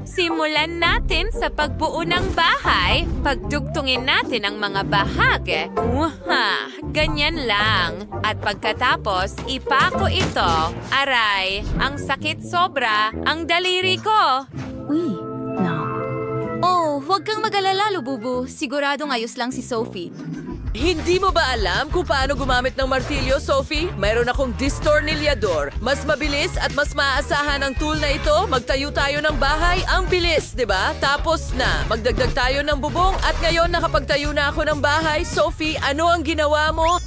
Simulan natin sa pagbuo ng bahay. Pagdugtungin natin ang mga bahagi. Ganyan lang. At pagkatapos, ipako ito. Aray, ang sakit sobra. Ang daliri ko. Oh, huwag kang mag-alala, Lububu. Siguradong ayos lang si Sophie. Hindi mo ba alam kung paano gumamit ng martilyo, Sophie? Mayroon akong distornilyador. Mas mabilis at mas maaasahan ang tool na ito. Magtayo tayo ng bahay. Ang bilis, di ba? Tapos na. Magdagdag tayo ng bubong at ngayon nakapagtayo na ako ng bahay. Sophie, ano ang ginawa mo?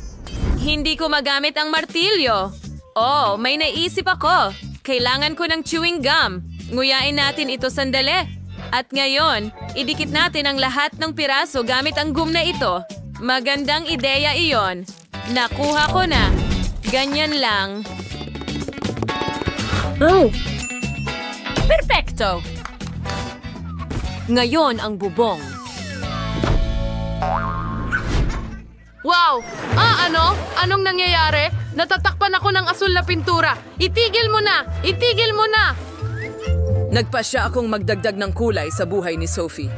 Hindi ko magamit ang martilyo. Oh, may naisip ako. Kailangan ko ng chewing gum. Nguyain natin ito sandali. At ngayon, idikit natin ang lahat ng piraso gamit ang gum na ito. Magandang ideya iyon. Nakuha ko na. Ganyan lang. Oh! Perfecto! Ngayon ang bubong. Wow! Ano? Anong nangyayari? Natatakpan ako ng asul na pintura. Itigil mo na! Itigil mo na! Nagpasya akong magdagdag ng kulay sa buhay ni Sophie.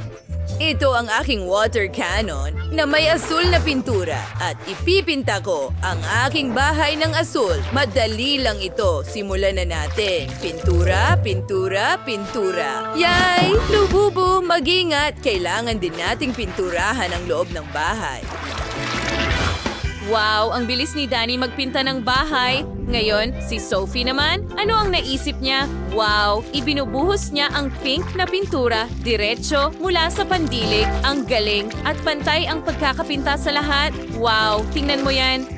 Ito ang aking water cannon na may asul na pintura at ipipinta ko ang aking bahay ng asul. Madali lang ito. Simulan na natin. Pintura, pintura, pintura. Yay! Lububu, mag-ingat. Kailangan din nating pinturahan ang loob ng bahay. Wow, ang bilis ni Danny magpinta ng bahay. Ngayon, si Sophie naman, ano ang naisip niya? Wow, ibinubuhos niya ang pink na pintura, diretso mula sa pandilig. Ang galing at pantay ang pagkakapinta sa lahat. Wow, tingnan mo yan.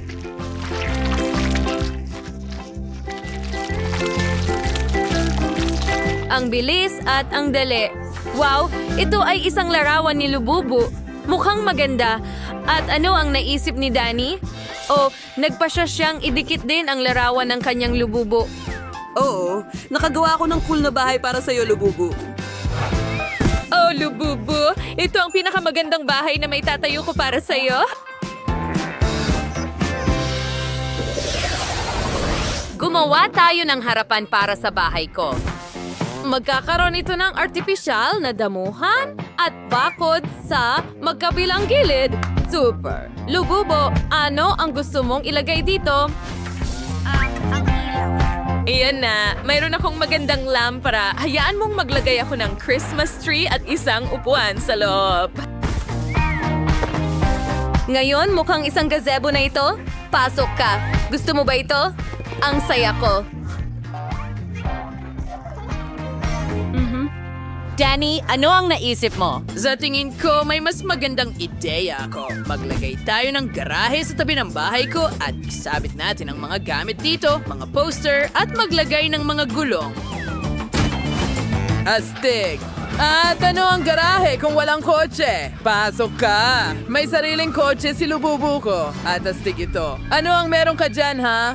Ang bilis at ang dali. Wow, ito ay isang larawan ni Lububu. Mukhang maganda. At ano ang naisip ni Danny? O, nagpasya siyang idikit din ang larawan ng kanyang Lububu. Oo, nakagawa ako ng cool na bahay para sa'yo, Lububu. Oh, Lububu! Ito ang pinakamagandang bahay na may tatayo ko para sa'yo. Gumawa tayo ng harapan para sa bahay ko. Magkakaroon ito ng artipisyal na damuhan at bakod sa magkabilang gilid. Super! Lububo, ano ang gusto mong ilagay dito? Ang ilaw. Iyan na, mayroon akong magandang lampara. Hayaan mong maglagay ako ng Christmas tree at isang upuan sa loob. Ngayon, mukhang isang gazebo na ito. Pasok ka. Gusto mo ba ito? Ang saya ko. Danny, ano ang naisip mo? Sa tingin ko, may mas magandang ideya ako. Maglagay tayo ng garahe sa tabi ng bahay ko at isabit natin ang mga gamit dito, mga poster, at maglagay ng mga gulong. Astig! At ano ang garahe kung walang kotse? Pasok ka! May sariling kotse si Lububu ko. At astig ito. Ano ang meron ka dyan, ha?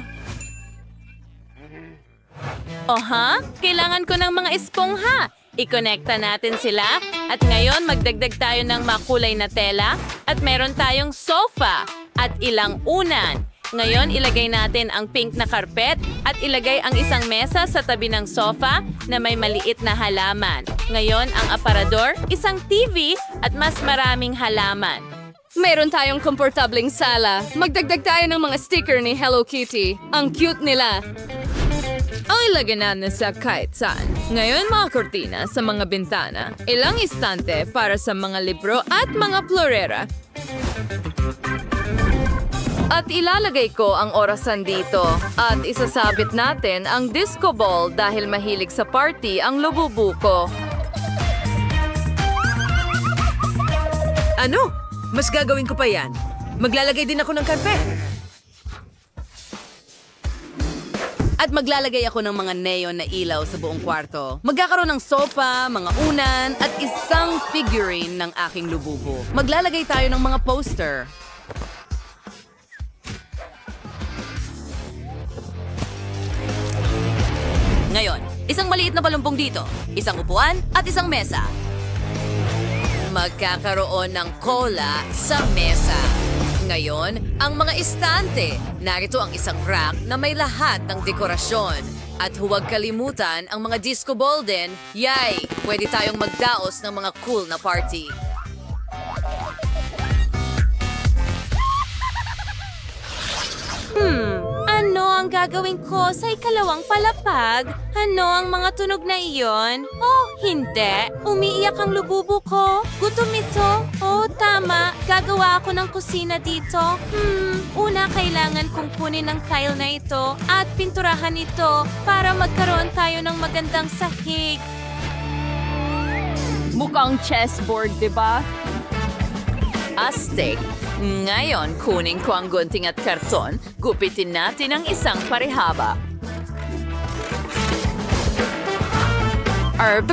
Kailangan ko ng mga espongha. I-connecta natin sila at ngayon magdagdag tayo ng makulay na tela at meron tayong sofa at ilang unan. Ngayon ilagay natin ang pink na karpet at ilagay ang isang mesa sa tabi ng sofa na may maliit na halaman. Ngayon ang aparador, isang TV at mas maraming halaman. Meron tayong komportableng sala. Magdagdag tayo ng mga sticker ni Hello Kitty. Ang cute nila. Ang ilagay natin sa kahit saan. Ngayon mga kortina sa mga bintana. Ilang istante para sa mga libro at mga florera. At ilalagay ko ang orasan dito. At isasabit natin ang disco ball dahil mahilig sa party ang Lububu ko. Ano? Mas gagawin ko pa yan. Maglalagay din ako ng karpet. At maglalagay ako ng mga neon na ilaw sa buong kwarto. Magkakaroon ng sofa, mga unan, at isang figurine ng aking Lububu. Maglalagay tayo ng mga poster. Ngayon, isang maliit na palumpong dito, isang upuan at isang mesa. Magkakaroon ng cola sa mesa. Ngayon, ang mga istante. Narito ang isang rack na may lahat ng dekorasyon. At huwag kalimutan ang mga disco ball din. Yay! Pwede tayong magdaos ng mga cool na party. Ano ang gagawin ko sa ikalawang palapag? Ano ang mga tunog na iyon? Oh, hindi. Umiiyak ang lububo ko. Gutom ito. Oh, tama. Gagawa ako ng kusina dito. Una, kailangan kong kunin ang tile na ito at pinturahan ito para magkaroon tayo ng magandang sahig. Mukhang chessboard, di ba? Astig. Ngayon, kunin ko ang gunting at karton. Gupitin natin ang isang parehaba.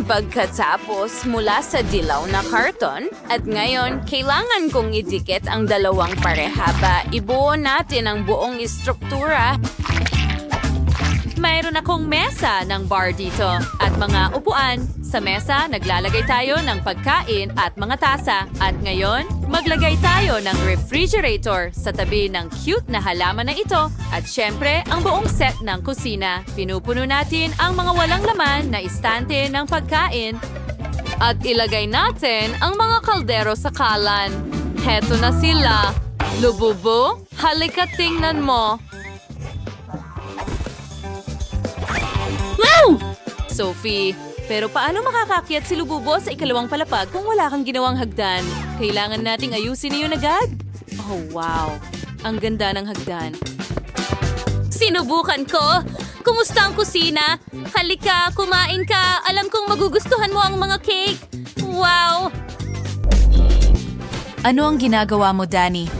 Pagkatapos mula sa dilaw na karton, at ngayon, kailangan kong idikit ang dalawang parehaba. Ibuo natin ang buong istruktura. Mayroon akong mesa ng bar dito at mga upuan. Sa mesa, naglalagay tayo ng pagkain at mga tasa. At ngayon, maglagay tayo ng refrigerator sa tabi ng cute na halaman na ito. At syempre, ang buong set ng kusina. Pinupuno natin ang mga walang laman na istante ng pagkain. At ilagay natin ang mga kaldero sa kalan. Heto na sila. Lububo, halika tingnan mo. Sophie, pero paano makakakyat si Lububo sa ikalawang palapag kung wala kang ginawang hagdan? Kailangan nating ayusin iyon agad. Oh, wow. Ang ganda ng hagdan. Sinubukan ko. Kumusta ang kusina? Halika, kumain ka. Alam kong magugustuhan mo ang mga cake. Wow! Ano ang ginagawa mo, Danny?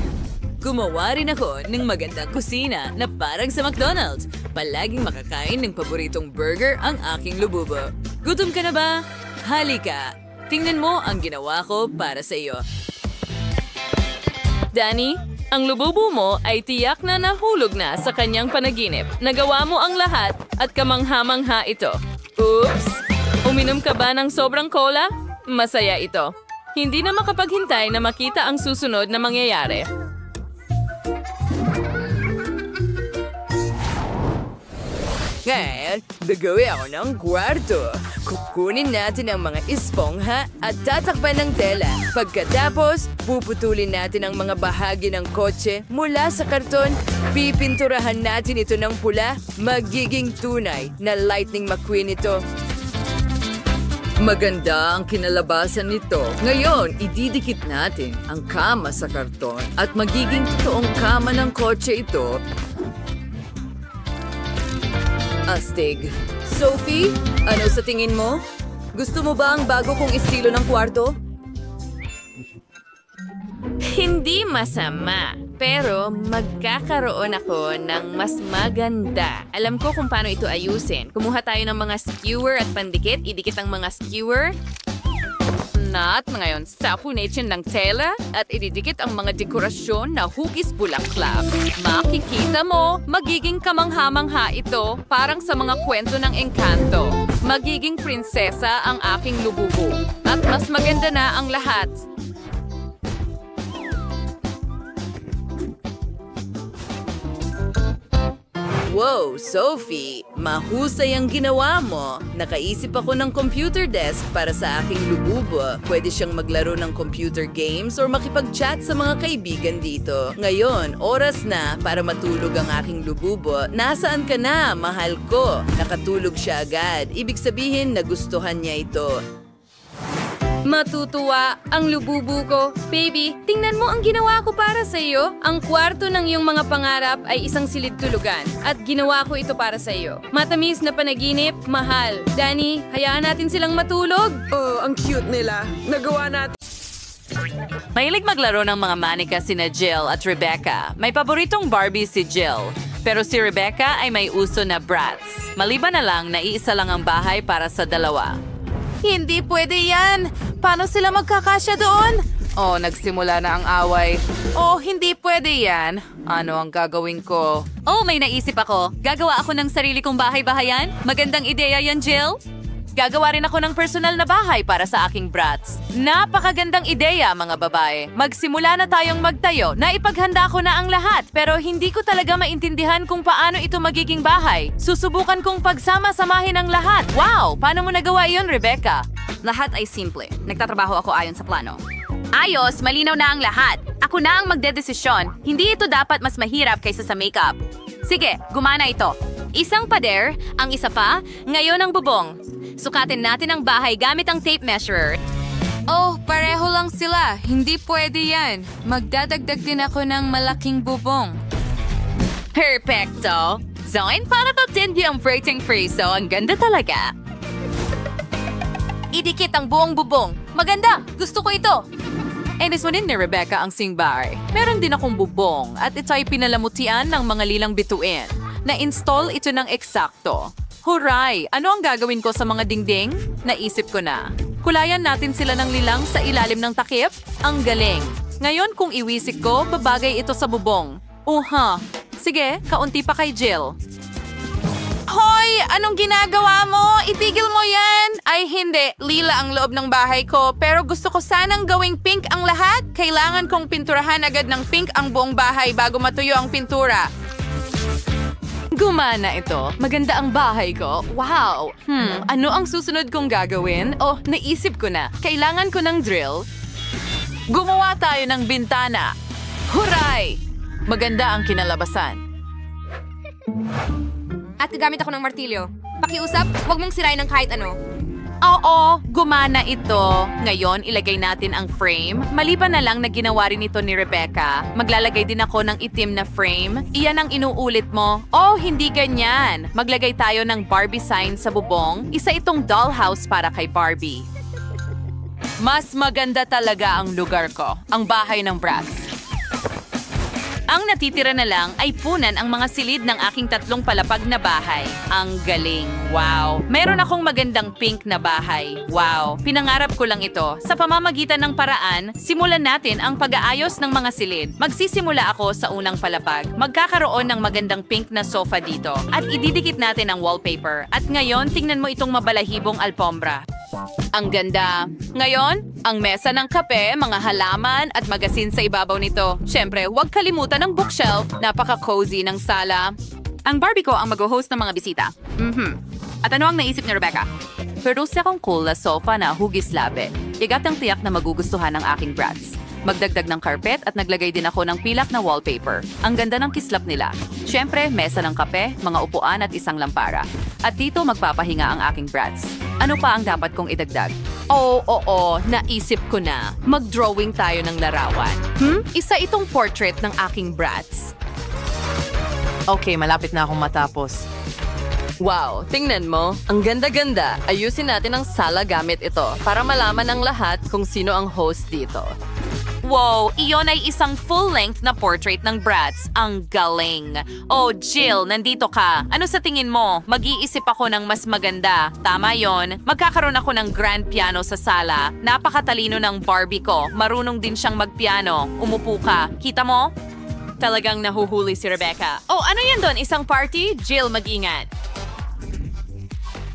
Gumawa rin ako ng magandang kusina na parang sa McDonald's. Palaging makakain ng paboritong burger ang aking lububo. Gutom ka na ba? Halika! Tingnan mo ang ginawa ko para sa iyo. Danny, ang lububo mo ay tiyak na nahulog na sa kanyang panaginip. Nagawa mo ang lahat at kamangha-mangha ito. Oops! Uminom ka ba ng sobrang cola? Masaya ito. Hindi na makapaghintay na makita ang susunod na mangyayari. Ngayon, gagawin ako ng kwarto. Kukunin natin ang mga espongha at tatakpan ng tela. Pagkatapos, puputulin natin ang mga bahagi ng kotse mula sa karton. Pipinturahan natin ito ng pula. Magiging tunay na Lightning McQueen ito. Maganda ang kinalabasan nito. Ngayon, ididikit natin ang kama sa karton at magiging totoong kama ng kotse ito. Astig. Sophie, ano sa tingin mo? Gusto mo ba ang bago kong estilo ng kwarto? Hindi masama, pero magkakaroon ako ng mas maganda. Alam ko kung paano ito ayusin. Kumuha tayo ng mga skewer at pandikit. Idikit ang mga skewer. At ngayon, sapunin ng tela at ididikit ang mga dekorasyon na hugis bulaklak. Makikita mo, magiging kamangha-mangha ito parang sa mga kwento ng engkanto. Magiging prinsesa ang aking lububo. At mas maganda na ang lahat. Wow, Sophie! Mahusay ang ginawa mo. Nakaisip ako ng computer desk para sa aking lububo. Pwede siyang maglaro ng computer games or makipag-chat sa mga kaibigan dito. Ngayon, oras na para matulog ang aking lububo. Nasaan ka na, mahal ko? Nakatulog siya agad. Ibig sabihin, nagustuhan niya ito. Matutuwa ang lububu ko. Baby, tingnan mo ang ginawa ko para sa iyo. Ang kwarto ng iyong mga pangarap ay isang silid tulugan. At ginawa ko ito para sa iyo. Matamis na panaginip, mahal. Danny, hayaan natin silang matulog. Oh, ang cute nila. Nagawa natin. Mahilig maglaro ng mga manika sina Jill at Rebecca. May paboritong Barbie si Jill. Pero si Rebecca ay may uso na Bratz. Maliban na lang na iisa lang ang bahay para sa dalawa. Hindi pwede yan! Paano sila magkakasya doon? Oh, nagsimula na ang away. Oh, hindi pwede yan. Ano ang gagawin ko? Oh, may naisip ako. Gagawa ako ng sarili kong bahay-bahayan. Magandang ideya yan, Jill. Gagawa rin ako ng personal na bahay para sa aking brats. Napakagandang ideya, mga babae. Magsimula na tayong magtayo. Naipaghanda ko na ang lahat, pero hindi ko talaga maintindihan kung paano ito magiging bahay. Susubukan kong pagsama-samahin ang lahat. Wow! Paano mo nagawa iyon, Rebecca? Lahat ay simple. Nagtatrabaho ako ayon sa plano. Ayos, malinaw na ang lahat. Ako na ang magdedesisyon. Hindi ito dapat mas mahirap kaysa sa makeup. Sige, gumana ito. Isang pader, ang isa pa, ngayon ang bubong. Sukatin natin ang bahay gamit ang tape measurer. Oh, pareho lang sila. Hindi pwede yan. Magdadagdag din ako ng malaking bubong. Perfecto! Zoin, para to tindi ang breaking freezo. Ang ganda talaga. Idikit ang buong bubong. Maganda! Gusto ko ito! Inis mo din ni Rebecca ang singbahay. Meron din akong bubong at ito ay pinalamutian ng mga lilang bituin. Na-install ito ng eksakto. Huray! Ano ang gagawin ko sa mga dingding? Naisip ko na. Kulayan natin sila ng lilang sa ilalim ng takip? Ang galing! Ngayon kung iwisik ko, babagay ito sa bubong. Sige, kaunti pa kay Jill. Hoy! Anong ginagawa mo? Itigil mo yan! Ay hindi, lila ang loob ng bahay ko. Pero gusto ko sanang gawing pink ang lahat. Kailangan kong pinturahan agad ng pink ang buong bahay bago matuyo ang pintura. Gumana ito. Maganda ang bahay ko. Wow! Ano ang susunod kong gagawin? Oh, naisip ko na. Kailangan ko ng drill. Gumawa tayo ng bintana. Huray! Maganda ang kinalabasan. At gagamit ako ng martilyo. Pakiusap, huwag mong sirain ng kahit ano. Oo, gumana ito. Ngayon, ilagay natin ang frame. Maliban na lang na ginawa rin ito ni Rebecca. Maglalagay din ako ng itim na frame. Iyan ang inuulit mo. Oh, hindi ganyan. Maglagay tayo ng Barbie sign sa bubong. Isa itong dollhouse para kay Barbie. Mas maganda talaga ang lugar ko. Ang bahay ng Bratz. Ang natitira na lang ay punan ang mga silid ng aking 3 palapag na bahay. Ang galing. Wow. Meron akong magandang pink na bahay. Wow. Pinangarap ko lang ito. Sa pamamagitan ng paraan, simulan natin ang pag-aayos ng mga silid. Magsisimula ako sa unang palapag. Magkakaroon ng magandang pink na sofa dito. At ididikit natin ang wallpaper. At ngayon, tingnan mo itong mabalahibong alpombra. Ang ganda. Ngayon, ang mesa ng kape, mga halaman at magasin sa ibabaw nito. Siyempre, huwag kalimutan ng bookshelf. Napaka-cozy ng sala. Ang Barbie ko ang mag-host ng mga bisita. At ano ang naisip ni Rebecca? Pero siya kong cool na sofa na hugis labi. Igat ang tiyak na magugustuhan ng aking brats. Magdagdag ng carpet at naglagay din ako ng pilak na wallpaper. Ang ganda ng kislap nila. Siyempre, mesa ng kape, mga upuan at isang lampara. At dito magpapahinga ang aking brats. Ano pa ang dapat kong idagdag? Oo, naisip ko na. Mag-drawing tayo ng larawan. Isa itong portrait ng aking brats. Okay, malapit na akong matapos. Wow, tingnan mo. Ang ganda-ganda. Ayusin natin ang sala gamit ito para malaman ng lahat kung sino ang host dito. Wow, iyon ay isang full-length na portrait ng Bratz. Ang galing. Oh, Jill, nandito ka. Ano sa tingin mo? Mag-iisip ako ng mas maganda. Tama yon. Magkakaroon ako ng grand piano sa sala. Napakatalino ng Barbie ko. Marunong din siyang magpiano. Umupo ka. Kita mo? Talagang nahuhuli si Rebecca. Oh, ano yan doon? Isang party? Jill, mag-ingat.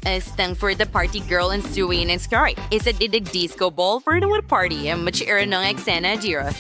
Stand for the party girl and Stewie and Sky. Is it the disco ball for the party? Machiira ng eksena, Jira.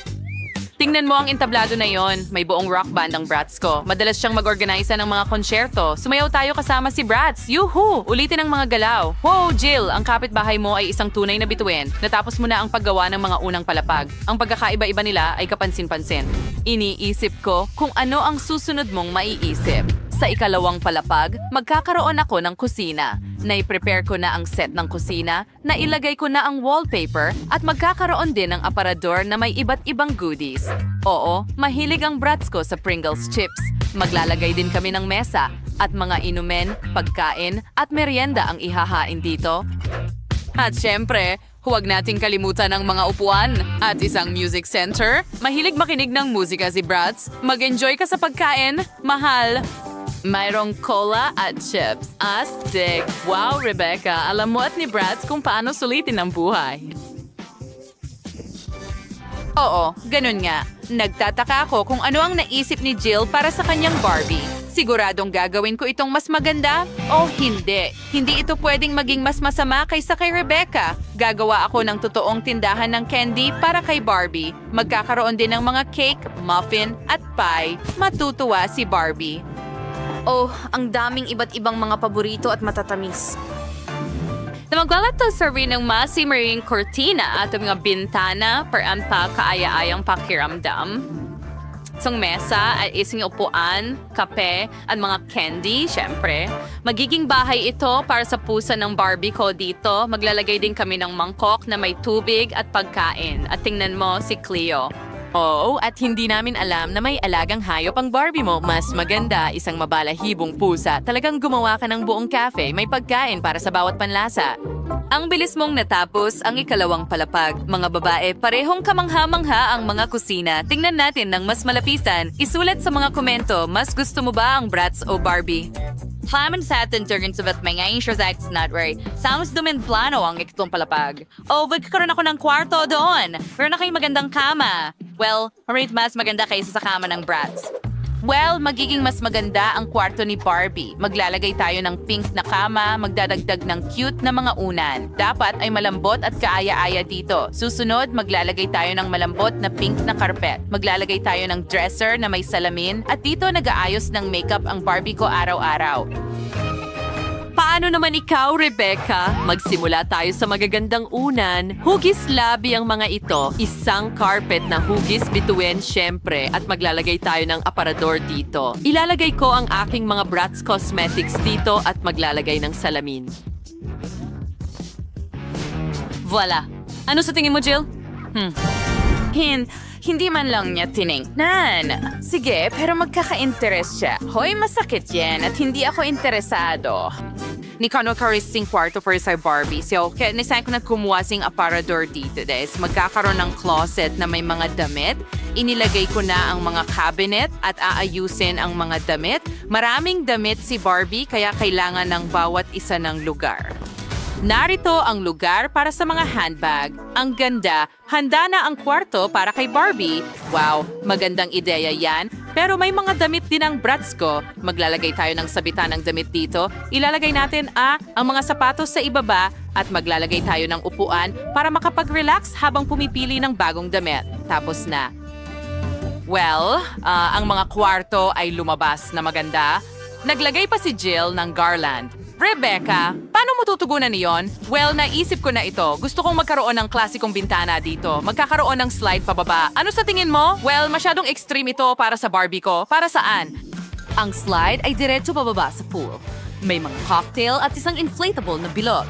Tingnan mo ang entablado na yon. May buong rock band ang Bratz ko. Madalas siyang mag-organize ng mga konsyerto. Sumayaw tayo kasama si Bratz. Yuhu! Ulitin ang mga galaw. Wow, Jill! Ang kapitbahay mo ay isang tunay na bituin. Natapos mo na ang paggawa ng mga unang palapag. Ang pagkakaiba-iba nila ay kapansin-pansin. Iniisip ko kung ano ang susunod mong maiisip. Sa ikalawang palapag, magkakaroon ako ng kusina. Nai-prepare ko na ang set ng kusina, nailagay ko na ang wallpaper, at magkakaroon din ng aparador na may iba't ibang goodies. Oo, mahilig ang brats ko sa Pringles chips. Maglalagay din kami ng mesa, at mga inumin, pagkain, at merienda ang ihahain dito. At syempre, huwag nating kalimutan ang mga upuan at isang music center. Mahilig makinig ng musika si Bratz. Mag-enjoy ka sa pagkain, mahal. Mayroong cola at chips. Astig! Wow, Rebecca! Alam mo at ni Bratz kung paano sulitin ang buhay. Oo, ganun nga. Nagtataka ako kung ano ang naisip ni Jill para sa kanyang Barbie. Siguradong gagawin ko itong mas maganda o hindi. Hindi ito pwedeng maging mas masama kaysa kay Rebecca. Gagawa ako ng totoong tindahan ng candy para kay Barbie. Magkakaroon din ng mga cake, muffin at pie. Matutuwa si Barbie. Oh, ang daming iba't ibang mga paborito at matatamis. Na maglalato sa rin ng masimaring kortina at mga bintana para ang kaaya-ayang pakiramdam. Isang mesa at isang upuan, kape at mga candy, syempre. Magiging bahay ito para sa pusa ng Barbie ko dito. Maglalagay din kami ng mangkok na may tubig at pagkain. At tingnan mo si Cleo. Oo, at hindi namin alam na may alagang hayop ang Barbie mo. Mas maganda, isang mabalahibong pusa. Talagang gumawa ka ng buong cafe. May pagkain para sa bawat panlasa. Ang bilis mong natapos ang ikalawang palapag. Mga babae, parehong kamangha-mangha ang mga kusina. Tingnan natin ng mas malapitan. Isulat sa mga komento, mas gusto mo ba ang Bratz o Barbie? Plamen sa atin turns about may ngayon siya sa Nutray. Sounds dumin plano ang iktong palapag. Oh, magkakaroon ako ng kwarto doon. Meron na kayong magandang kama. Well, mas maganda kaysa sa kama ng Bratz. Well, magiging mas maganda ang kwarto ni Barbie. Maglalagay tayo ng pink na kama, magdadagdag ng cute na mga unan. Dapat ay malambot at kaaya-aya dito. Susunod, maglalagay tayo ng malambot na pink na carpet. Maglalagay tayo ng dresser na may salamin. At dito nag-aayos ng makeup ang Barbie ko araw-araw. Paano naman ikaw, Rebecca? Magsimula tayo sa magagandang unan. Hugis labi ang mga ito. Isang carpet na hugis bituin, syempre. At maglalagay tayo ng aparador dito. Ilalagay ko ang aking mga Bratz Cosmetics dito at maglalagay ng salamin. Voila! Ano sa tingin mo, Jill? Hindi man lang niya tiningnan. Sige, pero magkaka-interest siya. Hoy, masakit yan at hindi ako interesado. Ni Kano karising kwarto para sa Barbie. So, kaya nisayin ko na kumuha sing aparador dito. Des. Magkakaroon ng closet na may mga damit. Inilagay ko na ang mga cabinet at aayusin ang mga damit. Maraming damit si Barbie kaya kailangan ng bawat isa ng lugar. Narito ang lugar para sa mga handbag. Ang ganda, handa na ang kwarto para kay Barbie. Wow, magandang ideya yan. Pero may mga damit din ang Bratz ko. Maglalagay tayo ng sabitan ng damit dito. Ilalagay natin ang mga sapatos sa ibaba at maglalagay tayo ng upuan para makapag-relax habang pumipili ng bagong damit. Tapos na. Well, ang mga kwarto ay lumabas na maganda. Naglagay pa si Jill ng garland. Rebecca, paano mo tutugunan niyon? Well, naisip ko na ito. Gusto kong magkaroon ng klasikong bintana dito. Magkakaroon ng slide pababa. Ano sa tingin mo? Well, masyadong extreme ito para sa Barbie ko. Para saan? Ang slide ay diretso pababa sa pool. May mga cocktail at isang inflatable na bilog.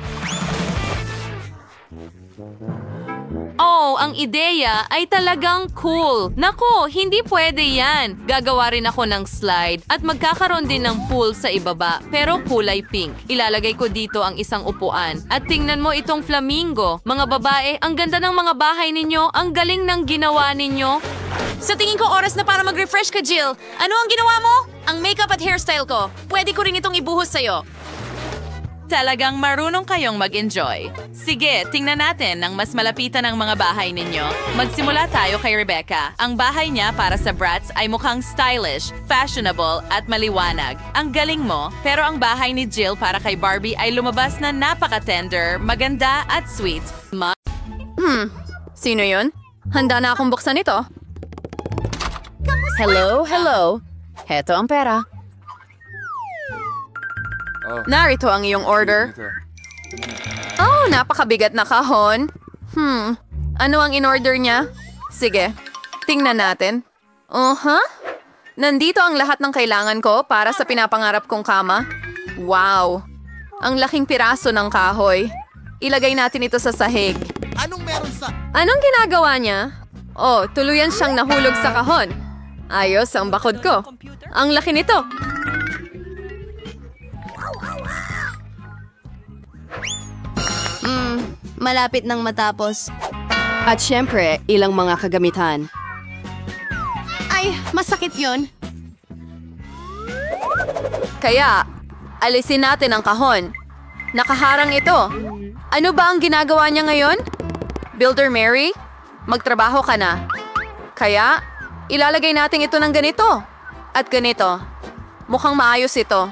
Oh, ang ideya ay talagang cool. Naku, hindi pwede yan. Gagawa rin ako ng slide at magkakaroon din ng pool sa ibaba pero kulay pink. Ilalagay ko dito ang isang upuan. At tingnan mo itong flamingo. Mga babae, ang ganda ng mga bahay ninyo. Ang galing ng ginawa ninyo. Sa tingin ko oras na para mag-refresh ka, Jill. Ano ang ginawa mo? Ang makeup at hairstyle ko. Pwede ko rin itong ibuhos sa'yo. Talagang marunong kayong mag-enjoy. Sige, tingnan natin ang mas malapitan ng mga bahay ninyo. Magsimula tayo kay Rebecca. Ang bahay niya para sa Bratz ay mukhang stylish, fashionable at maliwanag. Ang galing mo, pero ang bahay ni Jill para kay Barbie ay lumabas na napaka-tender, maganda at sweet. Sino yun? Handa na akong buksan ito. Hello. Heto ang pera. Narito ang iyong order. Oh, napakabigat na kahon. Ano ang in-order niya? Sige, tingnan natin. Nandito ang lahat ng kailangan ko para sa pinapangarap kong kama. Wow! Ang laking piraso ng kahoy. Ilagay natin ito sa sahig. Anong ginagawa niya? Oh, tuluyan siyang nahulog sa kahon. Ayos ang bakod ko. Ang laki nito. Malapit nang matapos. At syempre, ilang mga kagamitan. Ay, masakit yun. Kaya, alisin natin ang kahon. Nakaharang ito. Ano ba ang ginagawa niya ngayon? Builder Mary, magtrabaho ka na. Kaya, ilalagay natin ito ng ganito. At ganito. Mukhang maayos ito.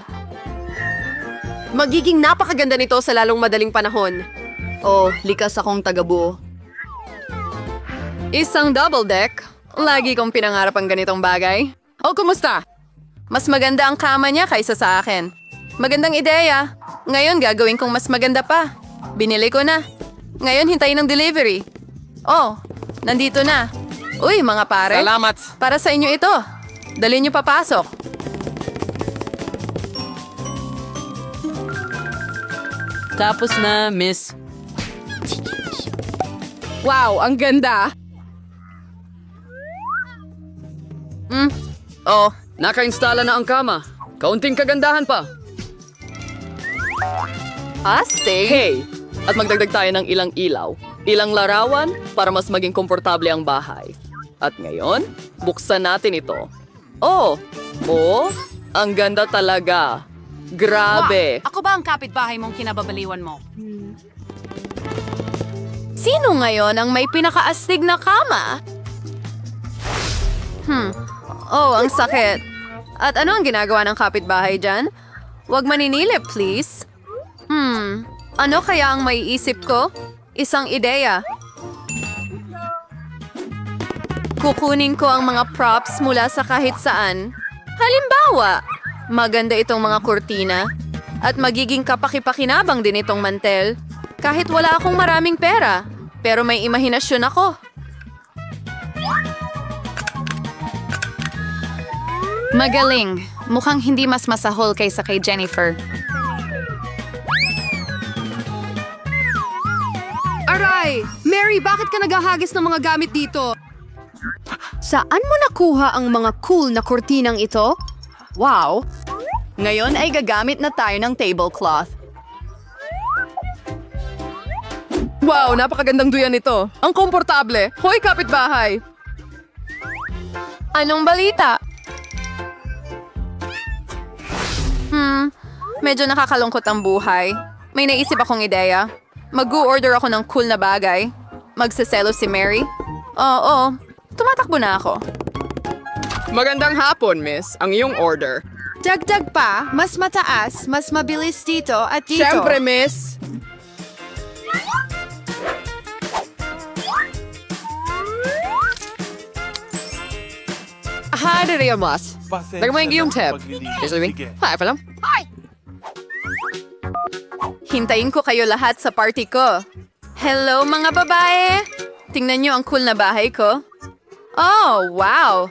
Magiging napakaganda nito sa lalong madaling panahon. Oh, likas akong tagabuo. Isang double deck. Lagi kong pinangarap ang ganitong bagay. Oh, kumusta? Mas maganda ang kama niya kaysa sa akin. Magandang ideya. Ngayon gagawin kong mas maganda pa. Binili ko na. Ngayon hintayin ng delivery. Oh, nandito na. Uy, mga pare. Salamat. Para sa inyo ito. Dali niyo papasok. Tapos na, miss. Wow, ang ganda. Oh, naka-installa na ang kama. Kaunting kagandahan pa. Astig. Hey! At magdagdag tayo ng ilang ilaw, ilang larawan para mas maging komportable ang bahay. At ngayon, buksan natin ito. Oh, ang ganda talaga. Grabe. Ako ba ang kapitbahay mong kinababaliwan mo? Sino ngayon ang may pinakaastig na kama? Oh, ang sakit. At ano ang ginagawa ng kapitbahay dyan? Huwag maninilip, please. Ano kaya ang maiisip ko? Isang ideya. Kukunin ko ang mga props mula sa kahit saan. Halimbawa, maganda itong mga kurtina. At magiging kapaki-pakinabang din itong mantel. Kahit wala akong maraming pera. Pero may imahinasyon ako. Magaling. Mukhang hindi mas masahol kaysa kay Jennifer. Aray! Mary, bakit ka naghahagis ng mga gamit dito? Saan mo nakuha ang mga cool na kurtinang ito? Wow! Ngayon ay gagamit na tayo ng tablecloth. Wow, napakagandang duyan nito. Ang komportable. Hoy, kapitbahay. Anong balita? Medyo nakakalungkot ang buhay. May naisip akong ideya. Mag-order ako ng cool na bagay. Magsaselo si Mary. Oo, tumatakbo na ako. Magandang hapon, miss. Ang iyong order. Dagdag pa, mas mataas, mas mabilis dito at dito. Siyempre, miss. Hi, Daria Mas. Nagmay yung tab. Hi, palam. Hintayin ko kayo lahat sa party ko. Hello, mga babae! Tingnan niyo ang cool na bahay ko. Oh, wow!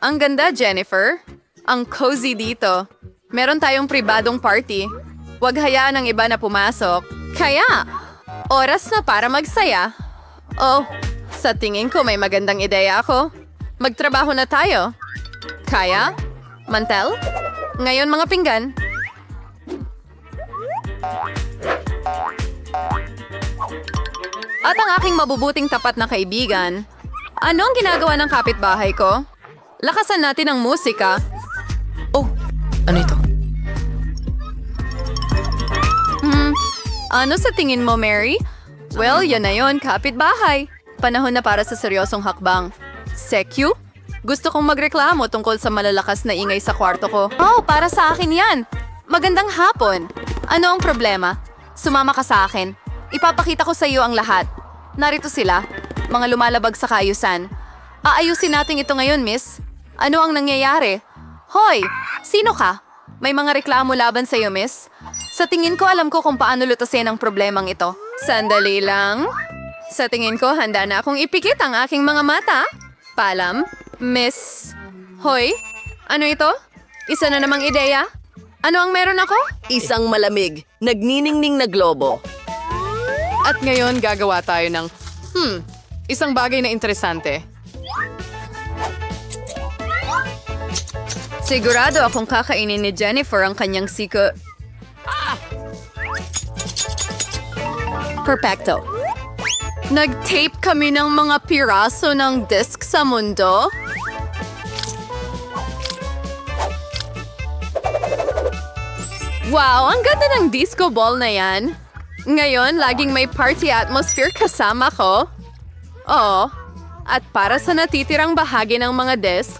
Ang ganda, Jennifer. Ang cozy dito. Meron tayong pribadong party. Huwag hayaan ang iba na pumasok. Kaya, oras na para magsaya. Oh, sa tingin ko may magandang ideya ako. Magtrabaho na tayo. Kaya? Mantel? Ngayon mga pinggan. At ang aking mabubuting tapat na kaibigan, ano ang ginagawa ng kapitbahay ko? Lakasan natin ang musika. Oh, ano ito? Ano sa tingin mo, Mary? Well, yan na yun, kapitbahay. Panahon na para sa seryosong hakbang. Sekyu? Gusto kong magreklamo tungkol sa malalakas na ingay sa kwarto ko. Oh, para sa akin yan. Magandang hapon. Ano ang problema? Sumama ka sa akin. Ipapakita ko sa iyo ang lahat. Narito sila, mga lumalabag sa kaayusan. Aayusin natin ito ngayon, miss. Ano ang nangyayari? Hoy, sino ka? May mga reklamo laban sa iyo, miss? Sa tingin ko, alam ko kung paano lutasin ang problemang ito. Sandali lang. Sa tingin ko, handa na akong ipikit ang aking mga mata. Paalam, miss. Hoy, ano ito? Isa na namang ideya? Ano ang meron ako? Isang malamig, nagniningning na globo. At ngayon, gagawa tayo ng, isang bagay na interesante. Sigurado akong kakainin ni Jennifer ang kanyang siko. Perfecto. Nag-tape kami ng mga piraso ng disk sa mundo. Wow, ang ganda ng disco ball na yan. Ngayon, laging may party atmosphere kasama ko. Oh, at para sa natitirang bahagi ng mga disk,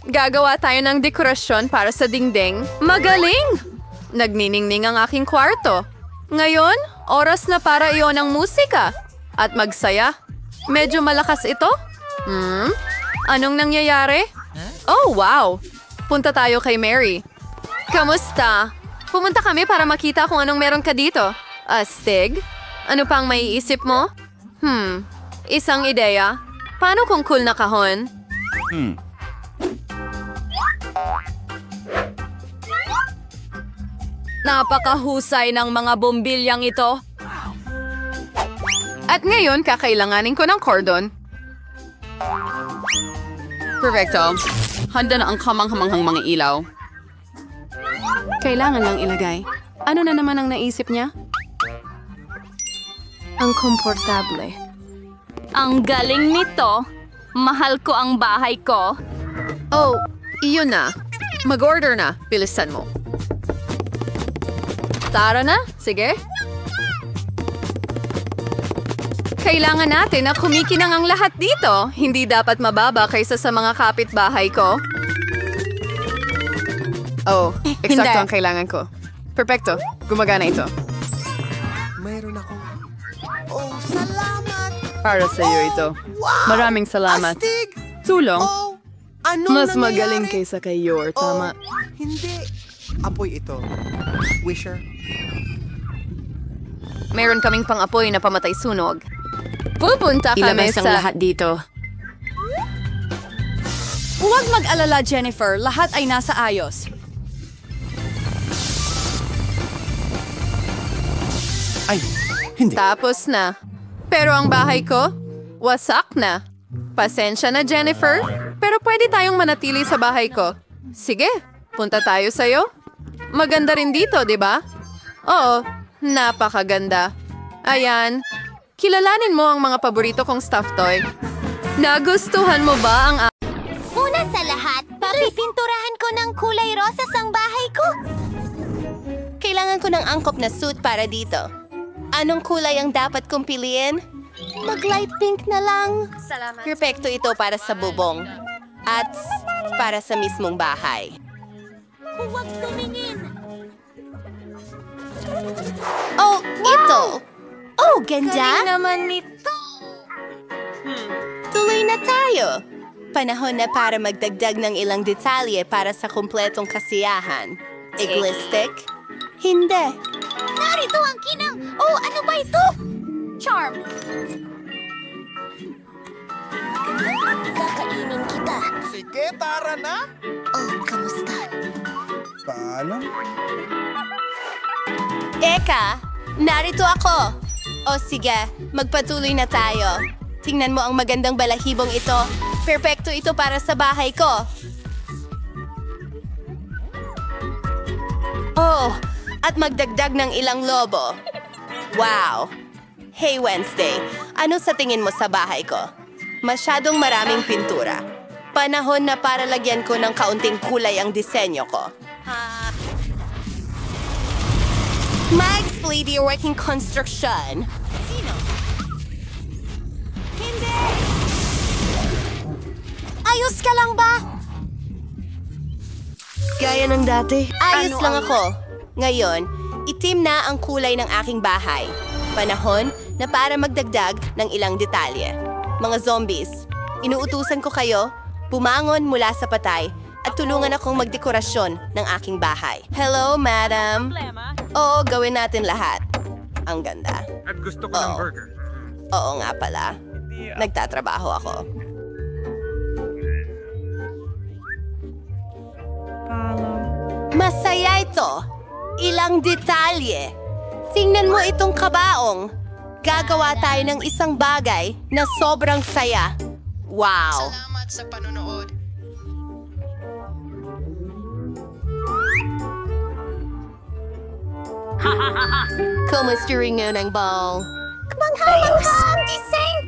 Gagawa tayo ng dekorasyon para sa dingding. Magaling! Nagniningning ang aking kwarto. Ngayon, oras na para iyon ang musika. At magsaya. Medyo malakas ito? Anong nangyayari? Oh, wow! Punta tayo kay Mary. Kamusta? Pumunta kami para makita kung anong meron ka dito. Astig? Ano pang maiisip mo? Isang ideya. Paano kung cool na kahon? Napakahusay ng mga bombilyang ito. At ngayon, kakailanganin ko ng cordon. Perfecto. Handa na ang kamanghamanghang mga ilaw. Kailangan lang ilagay. Ano na naman ang naisip niya? Ang komportable. Ang galing nito. Mahal ko ang bahay ko. Oh, iyon na. Mag-order na. Bilisan mo. Tara na. Sige. Kailangan natin na kumikinang ang lahat dito. Hindi dapat mababa kaysa sa mga kapitbahay ko. Oh, eksakto ang kailangan ko. Perfecto. Gumagana ito. Mayroon ako. Oh, salamat! Para sa iyo ito. Wow! Maraming salamat. Astig! Tulong. Oh, ano Mas nangyayari? magaling kaysa kay Yor, tama. Hindi. Apoy ito. Wisher. Meron kaming pang-apoy na pamatay sunog. Pupunta kami Ilabas ang sa... lahat dito. Huwag mag-alala, Jennifer. Lahat ay nasa ayos. Ay, hindi. Tapos na. Pero ang bahay ko, wasak na. Pasensya na, Jennifer. Pero pwede tayong manatili sa bahay ko. Sige, punta tayo sa'yo. Maganda rin dito, di ba? Oo, napakaganda. Ayan. Kilalanin mo ang mga paborito kong stuffed toy. Nagustuhan mo ba ang... Una sa lahat, papipinturahan ko ng kulay rosas ang bahay ko. Kailangan ko ng angkop na suit para dito. Anong kulay ang dapat kong piliin? Mag-light pink na lang. Salamat. Perfecto ito para sa bubong. At para sa mismong bahay. Huwag tumingin! Oh, ito! Oh, ganda! Galing naman nito! Tuloy na tayo! Panahon na para magdagdag ng ilang detalye para sa kumpletong kasiyahan. Eglistic? Hindi. Narito ang kinang! Oh, ano ba ito? Charm! Kakainin kita. Sige, tara na. Oh, kamusta? Paalam. Eka, narito ako. O sige, magpatuloy na tayo. Tingnan mo ang magandang balahibong ito. Perpekto ito para sa bahay ko. Oh, at magdagdag ng ilang lobo. Wow! Hey Wednesday, ano sa tingin mo sa bahay ko? Masyadong maraming pintura. Panahon na para lagyan ko ng kaunting kulay ang disenyo ko. Max, lady working construction. Sino? Hindi! Ayos ka lang ba? Gaya ng dati. Ayos lang ako. Ngayon, itim na ang kulay ng aking bahay. Panahon na para magdagdag ng ilang detalye. Mga zombies, inuutusan ko kayo, bumangon mula sa patay at tulungan akong magdekorasyon ng aking bahay. Hello, madam. Oo, gawin natin lahat. Ang ganda. At gusto ko ng burger. Oo nga pala. Nagtatrabaho ako. Masaya ito. Ilang detalye. Tingnan mo itong kabaong. Gagawa tayo ng isang bagay na sobrang saya. Wow! Salamat sa panonood. Kumusta rin nga ng ball? Kamangha-mangha ang design!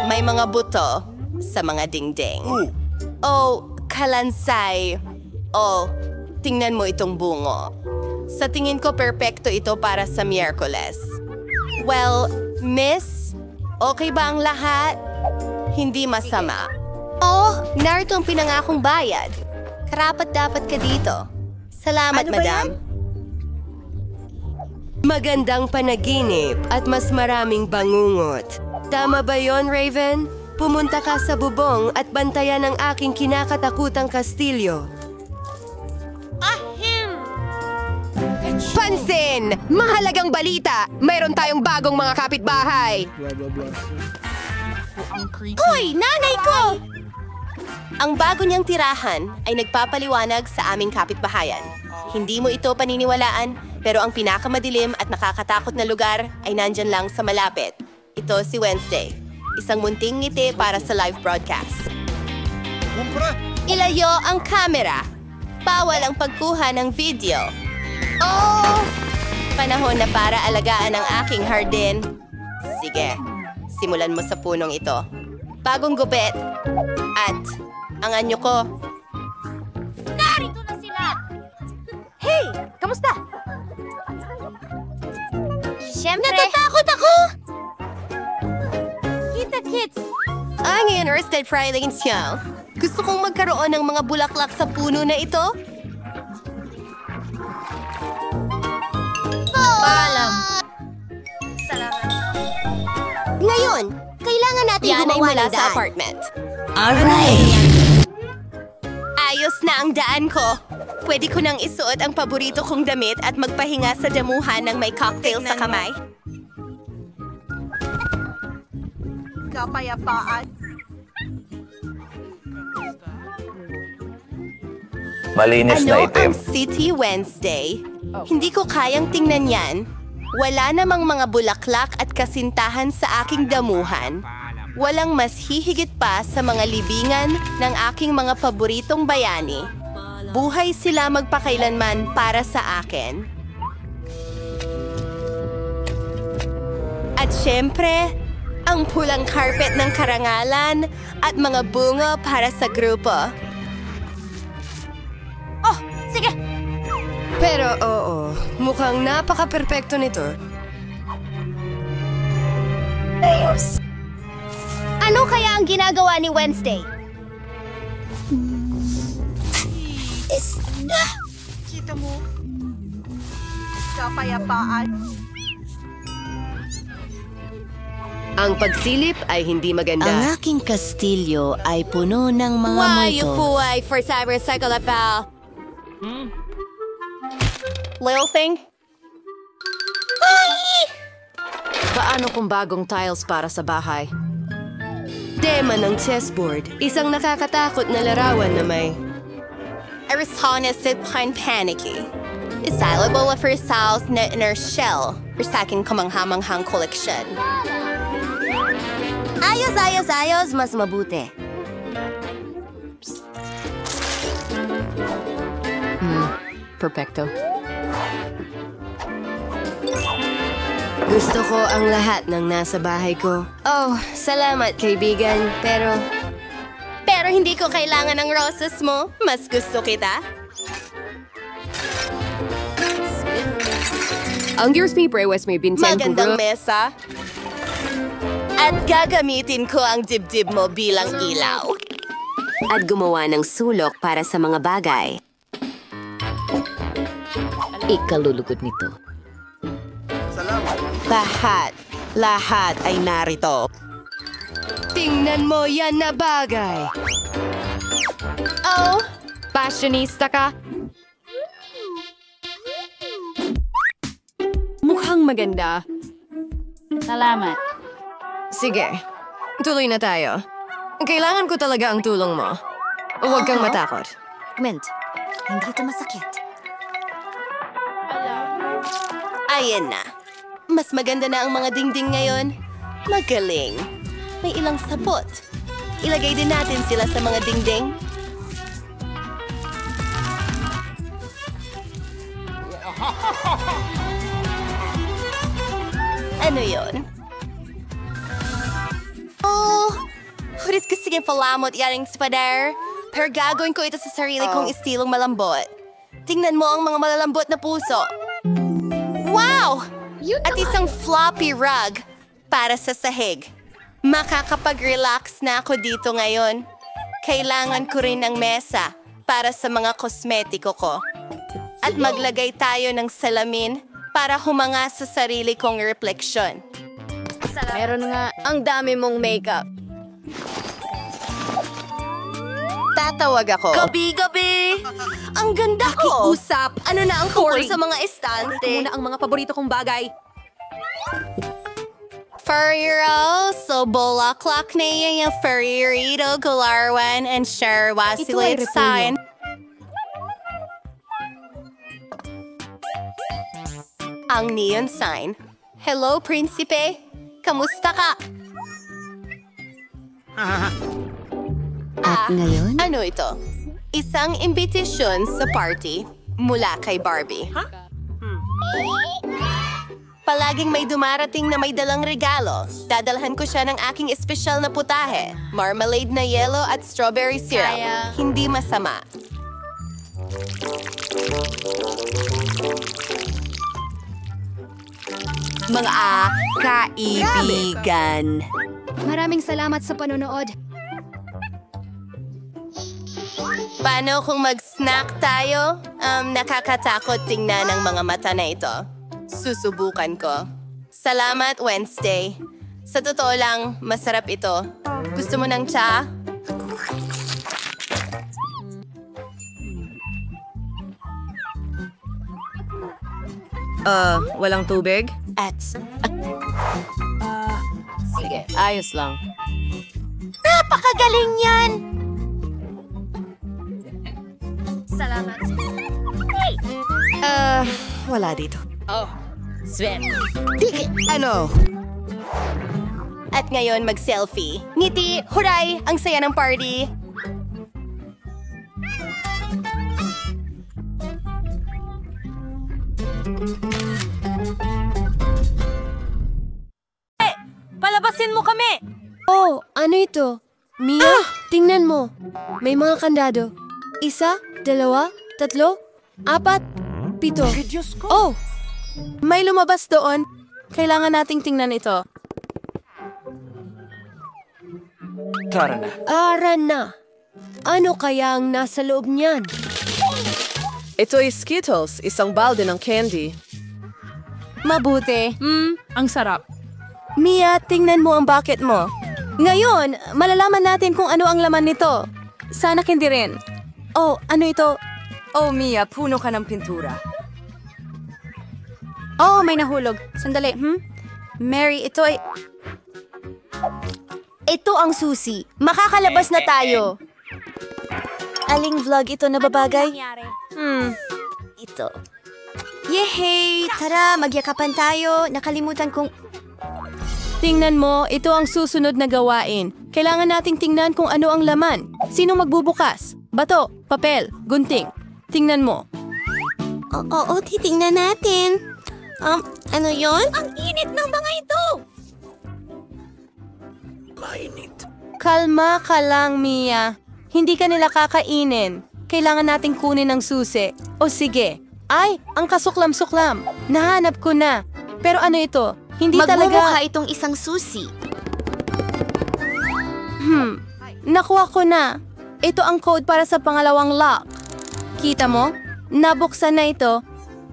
May mga buto sa mga dingding. Oh, kalansay. Oh, tingnan mo itong bungo. Sa tingin ko, perpekto ito para sa Miyerkules. Well, miss, okay ba ang lahat? Hindi masama. Oh, narito ang pinangakong bayad. Karapat-dapat ka dito. Salamat, madam. Magandang panaginip at mas maraming bangungot. Tama ba yon, Raven? Pumunta ka sa bubong at bantayan ang aking kinakatakutang kastilyo. Pansin! Mahalagang balita! Mayroon tayong bagong mga kapitbahay! Hoy, nanay ko! Ang bago niyang tirahan ay nagpapaliwanag sa aming kapitbahayan. Hindi mo ito paniniwalaan, pero ang pinakamadilim at nakakatakot na lugar ay nandyan lang sa malapit. Ito si Wednesday, isang munting ngiti para sa live broadcast. Ilayo ang kamera. Bawal ang pagkuha ng video. Oh! Panahon na para alagaan ang aking hardin. Sige, simulan mo sa punong ito. Bagong gupit. At ang anyo ko. Narito na sila! Hey! Kamusta? Siyempre. Natatakot ako! Kita-kits! Ang interested Fridays niya. Gusto kong magkaroon ng mga bulaklak sa puno na ito. Paalam. Ngayon, kailangan natin gumawa ng sa apartment. Ayos na ang daan ko. Pwede ko nang isuot ang paborito kong damit at magpahinga sa damuhan ng may cocktail sa kamay. Kapayapaan. Malinis na Ano itim. ang City Wednesday? Hindi ko kayang tingnan yan. Wala namang mga bulaklak at kasintahan sa aking damuhan. Walang mas hihigit pa sa mga libingan ng aking mga paboritong bayani. Buhay sila magpakailanman para sa akin. At syempre, ang pulang carpet ng karangalan at mga bunga para sa grupo. Oh, sige! Pero oo, mukhang napaka-perpekto nito. Ano kaya ang ginagawa ni Wednesday? Kita mo? Kapayapaan. Ang pagsilip ay hindi maganda. Ang aking kastilyo ay puno ng mga multo. Buhay for cybercycle pal. Little thing? Paano kung bagong tiles para sa bahay? Tema ng chessboard, isang nakakatakot na larawan na may Aristonis at panicky. Stylable of her styles na inner shell for sa aking kamanghamanghang koleksyon. Ayos, mas mabuti. Perfecto. gusto ko ang lahat ng nasa bahay ko. Oh, salamat kaibigan, pero hindi ko kailangan ng roses mo. Mas gusto kita. Ang yours favorite may binten Magandang mesa. At gagamitin ko ang dibdib mo bilang ilaw. At gumawa ng sulok para sa mga bagay. Ikalulugod nito. Lahat ay narito. Tingnan mo yan na bagay. Oh, fashionista ka? Mukhang maganda. Salamat. Sige, tuloy na tayo. Kailangan ko talaga ang tulong mo. Huwag kang matakot. Mint, hindi ito masakit. ayan na. Mas maganda na ang mga dingding ngayon. Magaling. May ilang sapot. Ilagay din natin sila sa mga dingding. Ano yon? Oh, huris ko sige palamot yaring spader. Pero gagawin ko ito sa sarili kong estilong malambot. Tingnan mo ang mga malalambot na puso. Wow! At isang floppy rug para sa sahig. Makakapag-relax na ako dito ngayon. Kailangan ko rin ng mesa para sa mga kosmetiko ko. At maglagay tayo ng salamin para humanga sa sarili kong refleksyon. Meron nga, ang dami mong makeup. Tatawag ako. Gabi-gabi! Ang ganda ko! Usap! Ano na ang tungkol sa mga estante? Muna ang mga paborito kong bagay. Ferrero, so bulaklak na yan yung Ferrerito, Gularwan, and Sher Wasilit sign. Ang neon sign. Hello, Prinsipe. Kamusta ka? At ngayon? Ano ito? Isang imbitasyon sa party mula kay Barbie. Palaging may dumarating na may dalang regalo. Dadalhan ko siya ng aking espesyal na putahe. Marmalade na yelo at strawberry syrup. Hindi masama. Mga kaibigan. Maraming salamat sa panonood. Paano kung mag-snack tayo? Nakakatakot tingnan ng mga mata na ito. Susubukan ko. Salamat, Wednesday. Sa totoo lang, masarap ito. Gusto mo ng tsa? Walang tubig? Sige, ayos lang. Napakagaling yan! Salamat. Wala dito. Oh, Sven. Ano? At ngayon, mag-selfie. Ngiti, huray! Ang saya ng party! Palabasin mo kami! Oh, ano ito? Mia, tingnan mo. May mga kandado. 1, 2, 3, 4, 7. Oh! May lumabas doon. Kailangan nating tingnan ito. Tara na. Aran na. Ano kaya ang nasa loob niyan? Ito ay Skittles, isang balde ng candy. Mabuti. Ang sarap. Mia, tingnan mo ang bucket mo. Ngayon, malalaman natin kung ano ang laman nito. Sana hindi rin. Oh, ano ito? Oh, Mia, puno ka ng pintura. Oh, may nahulog. Sandali, Mary, ito ay... Ito ang susi. Makakalabas na tayo. Aling vlog ito na babagay? Ito. Yehey! Tara, magyakapan tayo. Nakalimutan kong... Tingnan mo, ito ang susunod na gawain. Kailangan nating tingnan kung ano ang laman. Sino magbubukas? Bato, papel, gunting. Tingnan mo. Oo, titingnan natin. Ano yon? Ang init ng mga ito! Mainit. Kalma ka lang, Mia. Hindi ka nila kakainin. Kailangan nating kunin ng susi. O sige. Ay, ang kasuklam-suklam. Nahanap ko na. Pero ano ito? Hindi Magmumukha talaga... itong isang susi. Nakuha ko na. Ito ang code para sa pangalawang lock. Kita mo? Nabuksan na ito.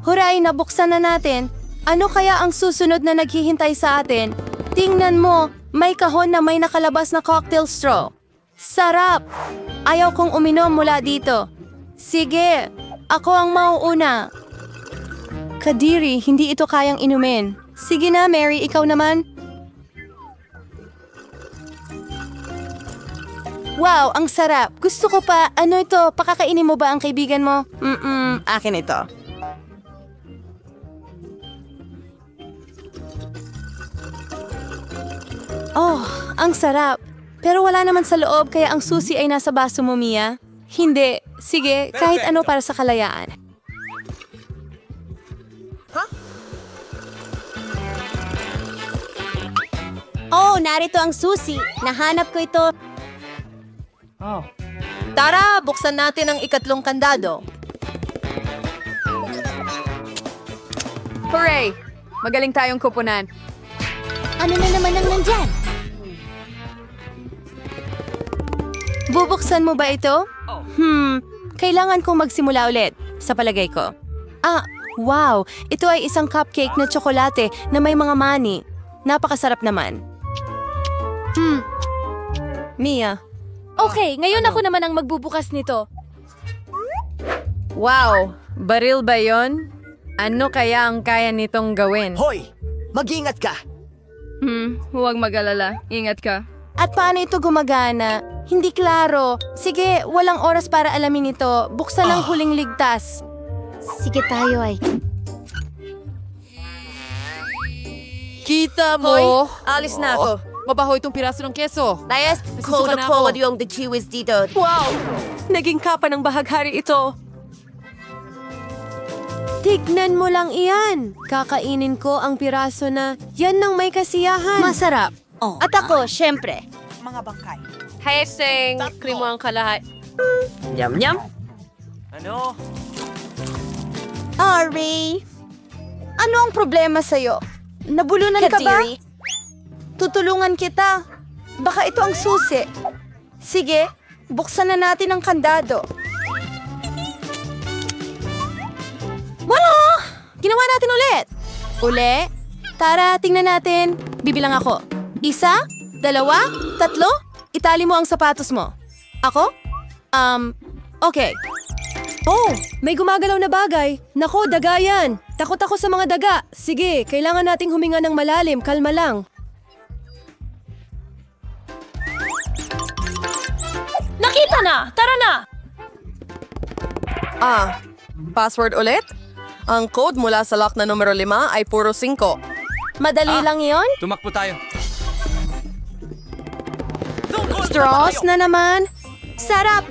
Huray, nabuksan na natin. Ano kaya ang susunod na naghihintay sa atin? Tingnan mo, may kahon na may nakalabas na cocktail straw. Sarap! Ayaw kong uminom mula dito. Sige, ako ang mauuna. Kadiri, hindi ito kayang inumin. Sige na, Mary, ikaw naman. Wow, ang sarap. Gusto ko pa. Ano ito? Pakakainin mo ba ang kaibigan mo? Akin ito. Oh, ang sarap. Pero wala naman sa loob kaya ang susi ay nasa baso mo, Mia. Hindi. Sige, kahit ano para sa kalayaan. Oh, narito ang susi. Nahanap ko ito. Tara, buksan natin ang ikatlong kandado. Hooray! Magaling tayong kupunan. Ano na naman ang nandyan? Bubuksan mo ba ito? Kailangan kong magsimula ulit, sa palagay ko. Wow! Ito ay isang cupcake na tsokolate na may mga mani. Napakasarap naman. Mia. Okay, ngayon ako naman ang magbubukas nito. Wow! Baril ba yon? Ano kaya ang kaya nitong gawin? Hoy! Mag-ingat ka! Huwag mag-alala. Ingat ka. At paano ito gumagana? Hindi klaro. Sige, walang oras para alamin ito. Buksan ang huling ligtas. Sige tayo ay. Kita mo? Alis na ako. Mabaho itong piraso ng keso. Layas, cold na cold yung the chewies dito. Wow! Naging kapa ng bahaghari ito. Tignan mo lang iyan. Kakainin ko ang piraso na yan ng may kasiyahan. Masarap. At ako, syempre. Heseng, krimo ang kalahay. Yum-yum. Ano? Ari, ano ang problema sa'yo? Nabulunan ka ba? Tutulungan kita. Baka ito ang susi. Sige, buksan na natin ang kandado. Wala! Ginawa natin ulit. Uli? Tara, tingnan natin. Bibilang ako. 1, 2, 3. Itali mo ang sapatos mo. Ako? Okay. Oh, may gumagalaw na bagay. Nako, daga yan. Takot ako sa mga daga. Sige, kailangan nating huminga ng malalim. Kalma lang. Nakita na! Tara na! Password ulit? Ang code mula sa lock na numero 5 ay puro 5. Madali lang yon? Tumakbo tayo. Straws na naman. Sarap!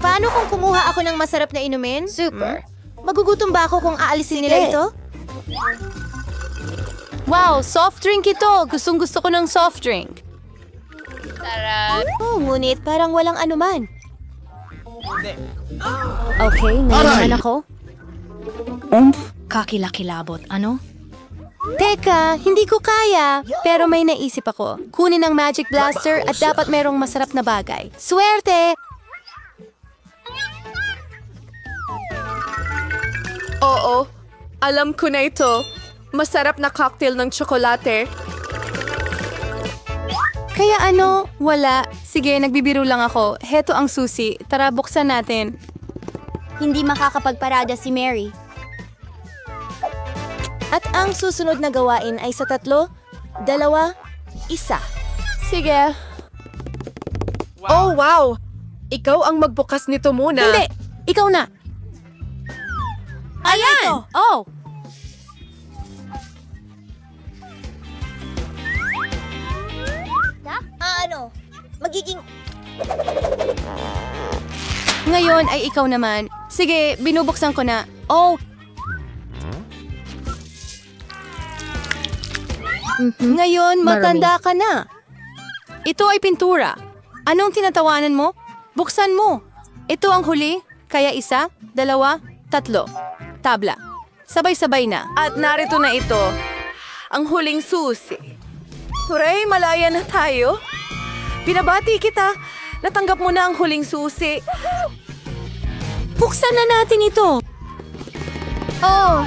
Paano kung kumuha ako ng masarap na inumin? Super. Magugutom ba ako kung aalisin nila ito? Wow, soft drink ito. Gustong gusto ko ng soft drink. Ngunit parang walang anuman. Okay, may naman ako. Kakilakilabot, ano? Teka, hindi ko kaya. Pero may naisip ako. Kunin ang Magic Blaster at dapat merong masarap na bagay. Swerte! Oo, alam ko na ito. Masarap na cocktail ng tsokolate. Kaya ano? Wala. Sige, nagbibiro lang ako. Heto ang susi. Tara, buksan natin. Hindi makakapagparada si Mary. At ang susunod na gawain ay sa 3, 2, 1. Sige. Oh, wow! Ikaw ang magbukas nito muna. Hindi! Ikaw na! Ayan! Oh! Magiging... Ngayon ay ikaw naman. Sige, binubuksan ko na. Oh! Ngayon, matanda ka na. Ito ay pintura. Anong tinatawanan mo? Buksan mo. Ito ang huli, kaya 1, 2, 3. Tabla. Sabay-sabay na. At narito na ito, ang huling susi. Hooray, malaya na tayo. Binabati kita. Natanggap mo na ang huling susi. Buksan na natin ito. Oh!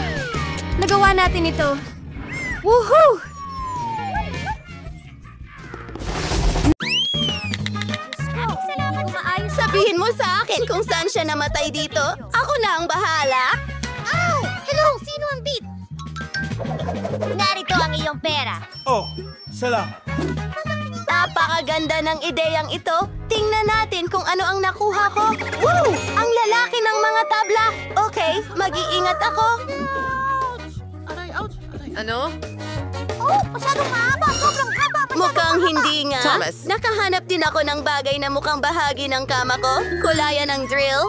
Nagawa natin ito. Woohoo! Sabihin mo sa akin kung saan siya namatay dito. Ako na ang bahala. Ow! Hello! Sino ang beat? Narito ang iyong pera. Oh, salamat. Napakaganda ng ideyang ito. Tingnan natin kung ano ang nakuha ko. Woo! Ang lalaki ng mga tabla. Okay, mag-iingat ako. Ano? Oh, masyadong mahaba. Sobrang haba. Mukhang hindi nga. Thomas. Nakahanap din ako ng bagay na mukhang bahagi ng kama ko. Kulayan ng drill.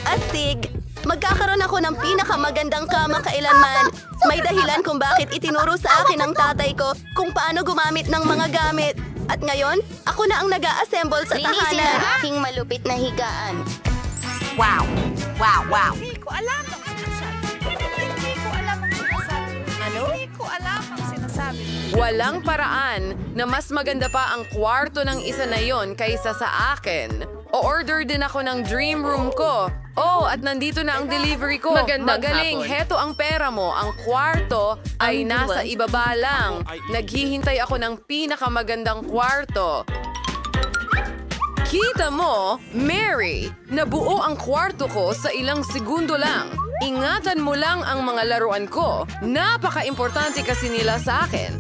Astig! Magkakaroon ako ng pinakamagandang kama kailanman. May dahilan kung bakit itinuro sa akin ng tatay ko kung paano gumamit ng mga gamit. At ngayon, ako na ang nag-a-assemble sa tahanan. Linisin ang aking malupit na higaan. Wow! Wow, wow! Walang paraan na mas maganda pa ang kwarto ng isa na yon kaysa sa akin. O-order din ako ng dream room ko. Oh, at nandito na ang delivery ko. Magaling, heto ang pera mo. Ang kwarto ay nasa ibaba lang. Naghihintay ako ng pinakamagandang kwarto. Kita mo, Mary, nabuo ang kwarto ko sa ilang segundo lang. Ingatan mo lang ang mga laruan ko. Napaka-importante kasi nila sa akin.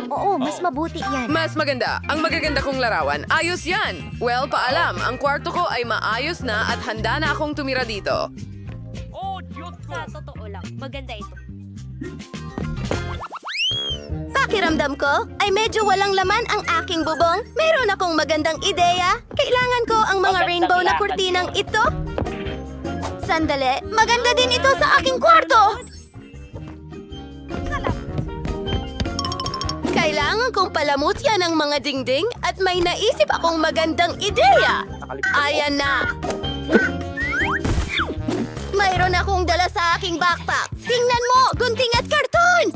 Oo, mas mabuti yan. Mas maganda. Ang magaganda kong larawan. Ayos yan. Well, paalam. Ang kwarto ko ay maayos na at handa na akong tumira dito. Sa totoo lang, maganda ito. Pakiramdam ko ay medyo walang laman ang aking bubong. Meron akong magandang ideya. Kailangan ko ang mga rainbow na kurtinang ito. Sandali, maganda din ito sa aking kwarto. Kailangan kong palamutyan ang mga dingding at may naisip akong magandang ideya. Ayan na. Mayroon akong dala sa aking backpack. Tingnan mo, gunting at karton.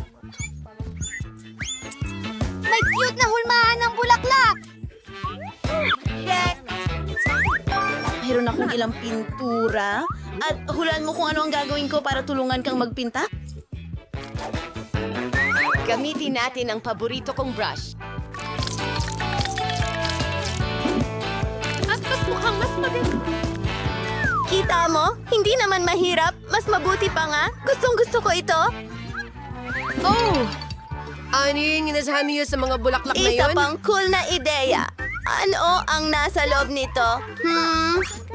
May cute na hulmahan ng bulaklak! Mayroon akong ilang pintura. At hulaan mo kung ano ang gagawin ko para tulungan kang magpinta? Gamitin natin ang paborito kong brush. At mas mukhang mas maganda. Kita mo? Hindi naman mahirap. Mas mabuti pa nga. Gustong-gusto ko ito. Oh! Ano yung inasahan niyo sa mga bulaklak na Isa yun? pang cool na ideya. Ano ang nasa loob nito?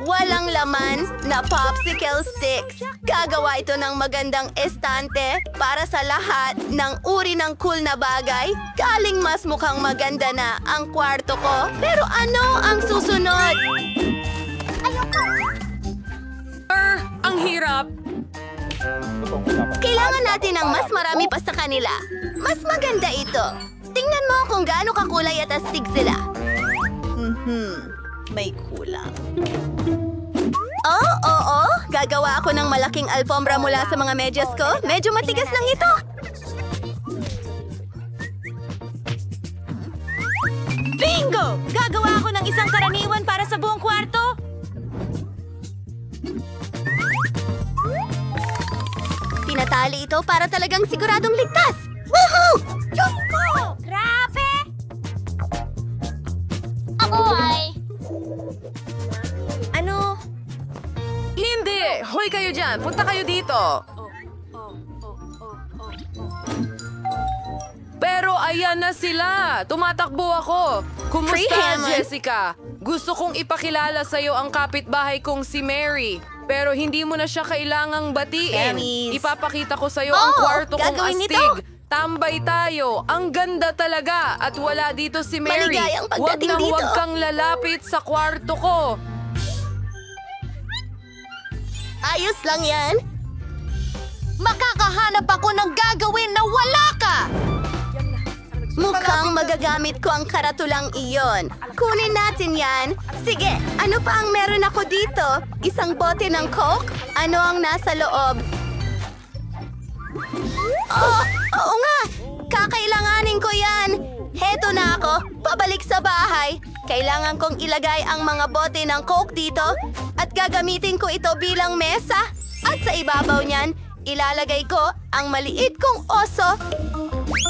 Walang laman na popsicle sticks. Gagawa ito ng magandang estante para sa lahat ng uri ng cool na bagay. Galing mas mukhang maganda na ang kwarto ko. Pero ano ang susunod? Ang hirap. Kailangan natin ng mas marami pa sa kanila. Mas maganda ito. Tingnan mo kung gaano kakulay at astig sila. May kulang. Oo. Gagawa ako ng malaking alfombra mula sa mga medyas ko. Medyo matigas lang ito. Bingo! Gagawa ako ng isang karaniwan para sa buong kwarto. Pinatali ito para talagang siguradong ligtas. Woohoo! Diyos ko! Grabe! Ako ay... Ano? Hindi! Hoy kayo dyan! Punta kayo dito! Pero ayan na sila! Tumatakbo ako! Kumusta, Jessica? Gusto kong ipakilala sa'yo ang kapitbahay kong si Mary. Pero hindi mo na siya kailangang batiin. Ipapakita ko sa'yo ang kwarto kong astig. Ito. Tambay tayo. Ang ganda talaga. At wala dito si Mary. Maligayang Huwag pagdating na dito. huwag kang lalapit sa kwarto ko. Ayos lang yan. Makakahanap ako ng gagawin na wala ka! Mukhang magagamit ko ang karatulang iyon. Kunin natin yan. Sige, ano pa ang meron ako dito? Isang bote ng Coke? Ano ang nasa loob? Oo nga! Kakailanganin ko yan! Heto na ako, pabalik sa bahay. Kailangan kong ilagay ang mga bote ng Coke dito at gagamitin ko ito bilang mesa. At sa ibabaw niyan, ilalagay ko ang maliit kong oso.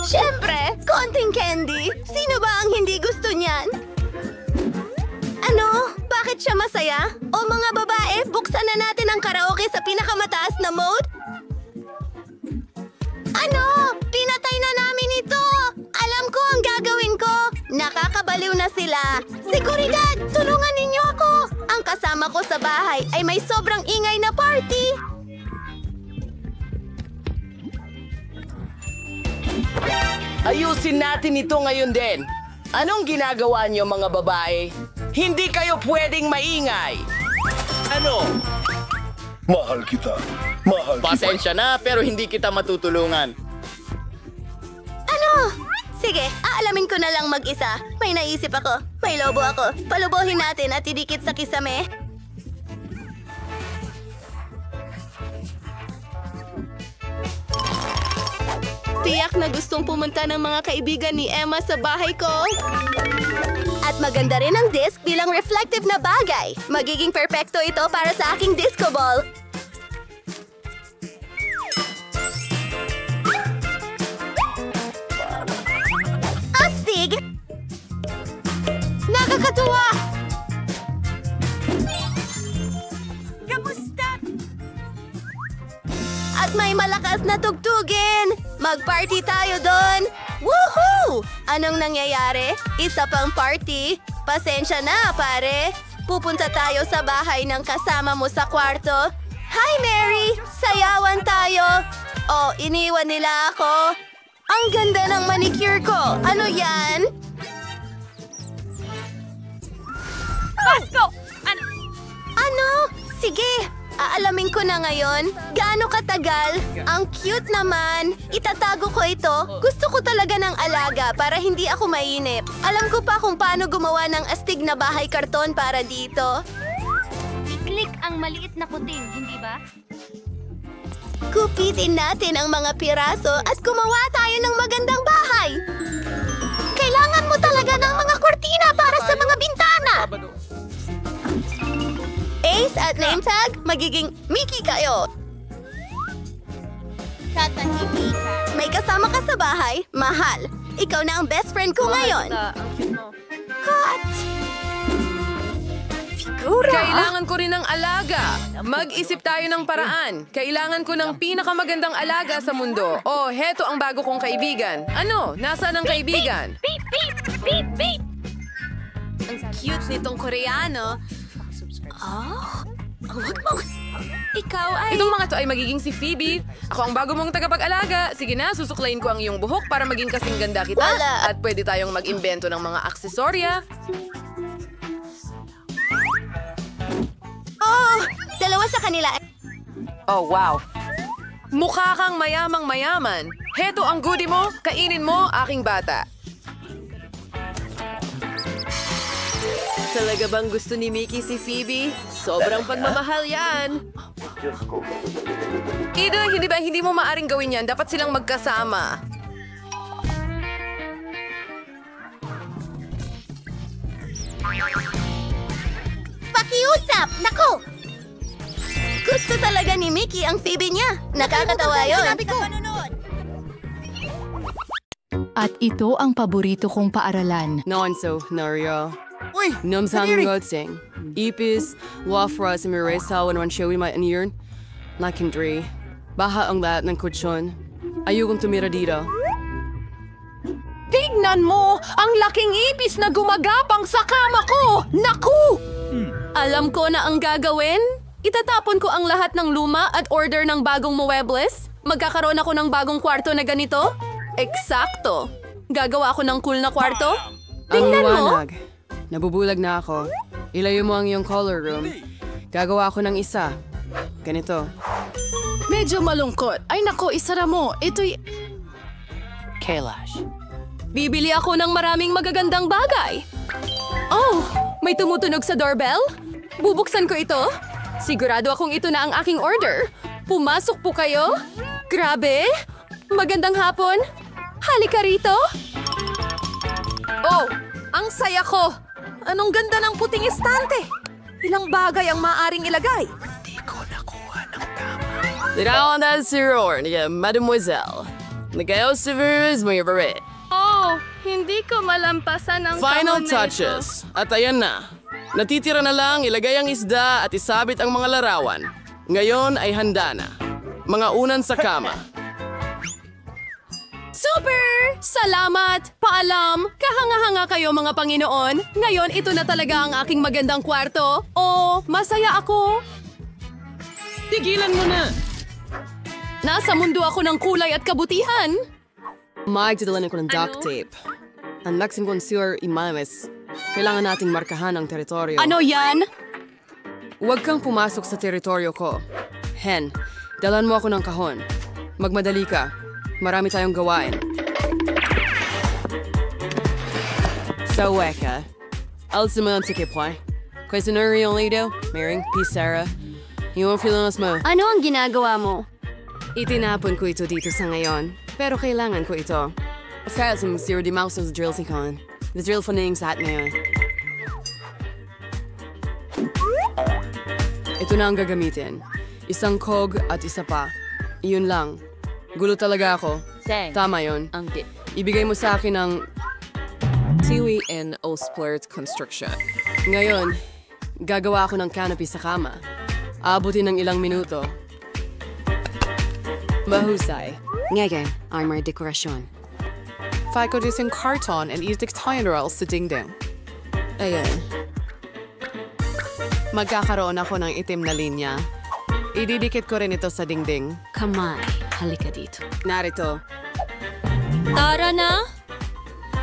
Siyempre, konting candy. Sino ba ang hindi gusto niyan? Ano? Bakit siya masaya? O mga babae, buksan na natin ang karaoke sa pinakamataas na mode? Ano? Pinatay na namin ito! Alam ko ang gagawin ko! Nakakabaliw na sila! Seguridad! Tulungan ninyo ako! Ang kasama ko sa bahay ay may sobrang ingay na party! Ayusin natin ito ngayon din. Anong ginagawa niyo mga babae? Hindi kayo pwedeng maingay! Ano? Mahal kita. Mahal kita. Pasensya na, pero hindi kita matutulungan. Ano? Sige, aalamin ko na lang mag-isa. May naisip ako. May lobo ako. Palubohin natin at idikit sa kisame. Tiyak na gustong pumunta ng mga kaibigan ni Emma sa bahay ko. At maganda rin ang disc bilang reflective na bagay. Magiging perpekto ito para sa aking disco ball. Astig! Nakakatuwa! Kamusta? At may malakas na tugtugin! Mag-party tayo doon! Woohoo! Anong nangyayari? Isa pang party? Pasensya na, pare. Pupunta tayo sa bahay ng kasama mo sa kwarto. Hi, Mary! Sayawan tayo! Oh, iniwan nila ako. Ang ganda ng manicure ko! Ano yan? Pasko! Ano? Sige! Aalamin ko na ngayon. Gaano katagal? Ang cute naman. Itatago ko ito. Gusto ko talaga ng alaga para hindi ako mainip. Alam ko pa kung paano gumawa ng astig na bahay karton para dito. I-click ang maliit na kuting, hindi ba? Kupitin natin ang mga piraso at gumawa tayo ng magandang bahay. Kailangan mo talaga ng mga kortina para sa mga bintana. Ace at name tag, magiging Mickey kayo. May kasama ka sa bahay, mahal. Ikaw na ang best friend ko ngayon. Cut! Figura! Kailangan ko rin ng alaga. Mag-isip tayo ng paraan. Kailangan ko ng pinakamagandang alaga sa mundo. Oh, heto ang bago kong kaibigan. Ano? Nasaan ang kaibigan? Beep, beep, beep, beep. Ang cute nitong Koreano. Huwag mo. Ikaw ay... Itong mga to ay magiging si Phoebe. Ako ang bago mong tagapag-alaga. Sige na, susuklayin ko ang iyong buhok para maging kasing ganda kita. Wala. At pwede tayong mag-imbento ng mga aksesorya. Oh! Dalawa sa kanila. Oh, wow. Mukha kang mayamang-mayaman. Heto ang goodie mo. Kainin mo, aking bata. Talaga bang gusto ni Mickey si Phoebe? Sobrang pagmamahal yan. Ida, hindi mo maaring gawin yan. Dapat silang magkasama. Pakiusap! Naku! Gusto talaga ni Mickey ang Phoebe niya. Nakakatawa yun. Sinabi ko. At ito ang paborito kong paaralan. Nonso, Nario. Uy! Namsangotsing. Ipis, wafra sa miresa wanawan siyawi ma aniyern. Lakindri. Baha ang lahat ng kutsyon. Ayokong tumira dito. Tignan mo! Ang laking ipis na gumagapang sa kama ko! Naku! Alam ko na ang gagawin. Itatapon ko ang lahat ng luma at order ng bagong muebles. Magkakaroon ako ng bagong kwarto na ganito. Eksakto. Gagawa ako ng cool na kwarto. Tingnan mo! Liwanag. Nabubulag na ako. Ilayo mo ang iyong color room. Gagawa ako ng isa. Ganito. Medyo malungkot. Ay nako, isara mo. Ito'y... Kailash. Bibili ako ng maraming magagandang bagay. Oh, may tumutunog sa doorbell? Bubuksan ko ito. Sigurado akong ito na ang aking order. Pumasok po kayo? Grabe! Magandang hapon. Halika rito. Oh, ang saya ko. Anong ganda ng puting estante. Ilang bagay ang maaaring ilagay. Lirawan na si Ron, Mademoiselle. Nagayaw si Virus, may barit. Oh, hindi ko malampasan ang Final kahon na touches. At ayan na. Natitira na lang, ilagay ang isda at isabit ang mga larawan. Ngayon ay handa na. Mga unan sa kama. Super! Salamat! Paalam! Kahanga-hanga kayo mga Panginoon. Ngayon, ito na talaga ang aking magandang kwarto. Oh, masaya ako. Tigilan mo na! Nasa mundo ako ng kulay at kabutihan. Magdadalanan ko ng duct tape. Ang naksin concealer imames. Kailangan nating markahan ang teritoryo. Ano yan? Huwag kang pumasok sa teritoryo ko. Hen, dalan mo ako ng kahon. Magmadali ka. Marami tayong gawain. Sa weka, alsiman si Kipway. Questionary yung lido, Maring P. Sarah. Yung Filipinos mo. Ano ang ginagawa mo? Itinapon ko ito dito sa ngayon. Pero kailangan ko ito. Kasi zero di mouse sa drill si Con. The drill for names at ngayon. Ito na ang gagamitin. Isang cog at isa pa. Iyon lang. Gulo talaga ako. Tama yon. Ibigay mo sa akin ang Tiwi and Osplert Construction. Ngayon, gagawa ako ng canopy sa kama. Aabutin ng ilang minuto. Mahusay. Ngayon, armor dekorasyon. Faikodusin karton and itik tayonral sa dingding. Ayan. Magkakaroon ako ng itim na linya. Ididikit ko rin ito sa dingding. Kamay, halika dito. Narito. Tara na!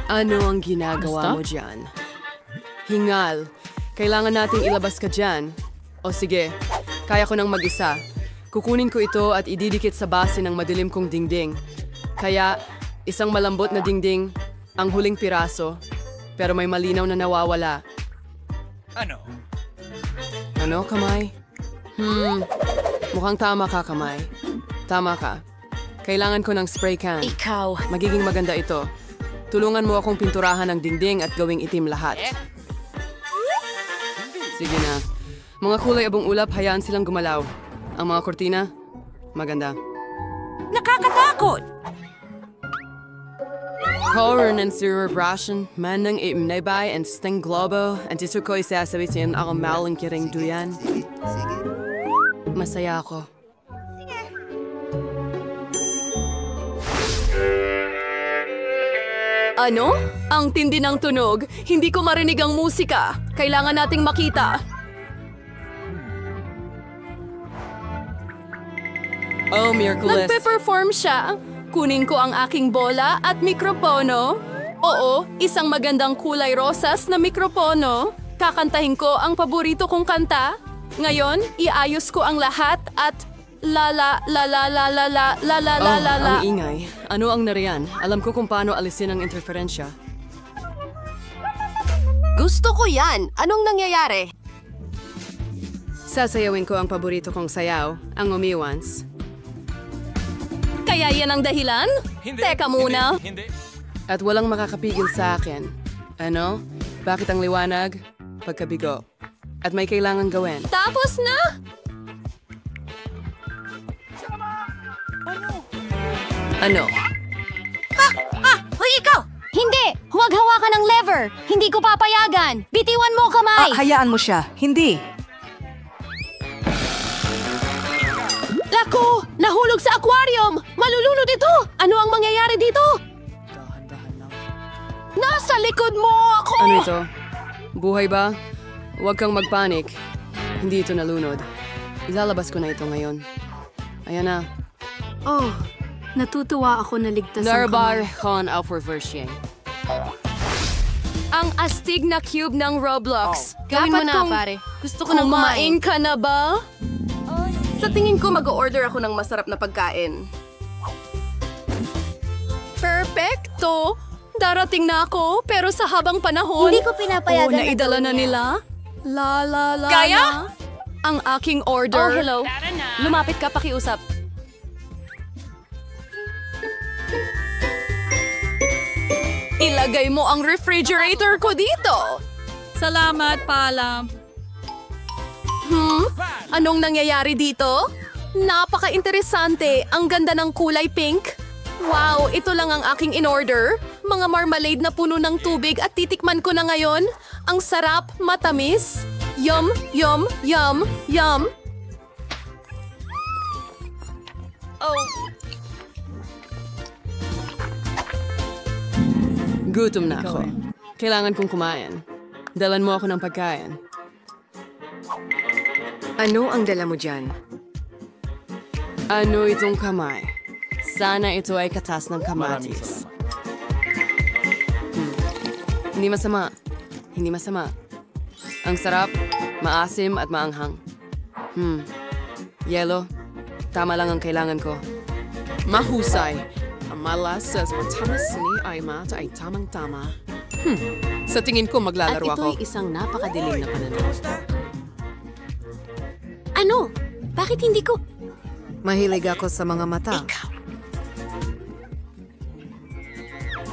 Ano ang ginagawa mo dyan? Hingal. Kailangan nating ilabas ka dyan. O sige, kaya ko nang mag-isa. Kukunin ko ito at ididikit sa base ng madilim kong dingding. Kaya, isang malambot na dingding, ang huling piraso, pero may malinaw na nawawala. Ano, kamay? Mukhang tama ka, kamay. Tama ka. Kailangan ko ng spray can. Ikaw. Magiging maganda ito. Tulungan mo akong pinturahan ang dingding at gawing itim lahat. Sige na. Mga kulay abong ulap, hayaan silang gumalaw. Ang mga kortina, maganda. Nakakatakot! Horror ng Sir Brashen, man ng imnaybay and sting globo, and ito ko'y sasabitin ako maling kiring duyan. Masaya ako. Ano? Ang tindi ng tunog. Hindi ko marinig ang musika. Kailangan nating makita. Oh, Miraculous. Nagpe-perform siya. Kunin ko ang aking bola at mikropono. Oo, isang magandang kulay rosas na mikropono. Kakantahin ko ang paborito kong kanta. Ngayon, iayos ko ang lahat at la la la la la la la la la la la la. Ang ingay. Ano ang nariyan? Alam ko kung paano alisin ang interferensya. Gusto ko yan! Anong nangyayari? Sasayawin ko ang paborito kong sayaw, ang umiwans. Kaya yan ang dahilan? Teka muna. At walang makakapigil sa akin. Ano? Bakit ang liwanag? Pagkabigo. At may kailangan gawin. Tapos na! Ano? Hoy, ikaw! Hindi! Huwag hawakan ng lever! Hindi ko papayagan! Bitiwan mo, kamay! Hayaan mo siya. Hindi. Naku! Nahulog sa aquarium! Malulunod ito! Ano ang mangyayari dito? Nasa likod mo ako! Ano ito? Buhay ba? Huwag kang magpanik. Hindi ito nalunod. Ilalabas ko na ito ngayon. Ayan na. Oh, natutuwa ako na ligtas ang Narbar kamay. Con Alforversier. Ang astig na cube ng Roblox. Gawin mo Dapat na, kong- pare. Gusto ko nang Kumain ka na ba? Sa tingin ko, mag-order ako ng masarap na pagkain. Perfecto! Darating na ako, pero sa habang panahon... Hindi ko pinapayagan na naidala gawin na yan. nila. La la la Kaya? la. Ang aking order. Oh, hello. Lumapit ka, pakiusap. Ilagay mo ang refrigerator ko dito. Salamat, paalam. Anong nangyayari dito? Napaka-interesante. Ang ganda ng kulay pink. Wow, ito lang ang aking in-order. Mga marmalade na puno ng tubig at titikman ko na ngayon. Ang sarap, matamis. Yum, yum, yum, yum. Oh. Gutom na ako. Kailangan kong kumain. Dalan mo ako ng pagkain. Ano ang dala mo dyan? Ano itong kamay? Sana ito ay katas ng kamatis. Hindi masama. Hindi masama. Ang sarap, maasim at maanghang. Yelo, tama lang ang kailangan ko. Mahusay. Ang malasas matamis ni Aimat ay tamang-tama. Sa tingin ko, maglalaro At ako. ito'y isang napakadilim na pananaw. Ano? Bakit hindi ko... Mahilig ako sa mga mata.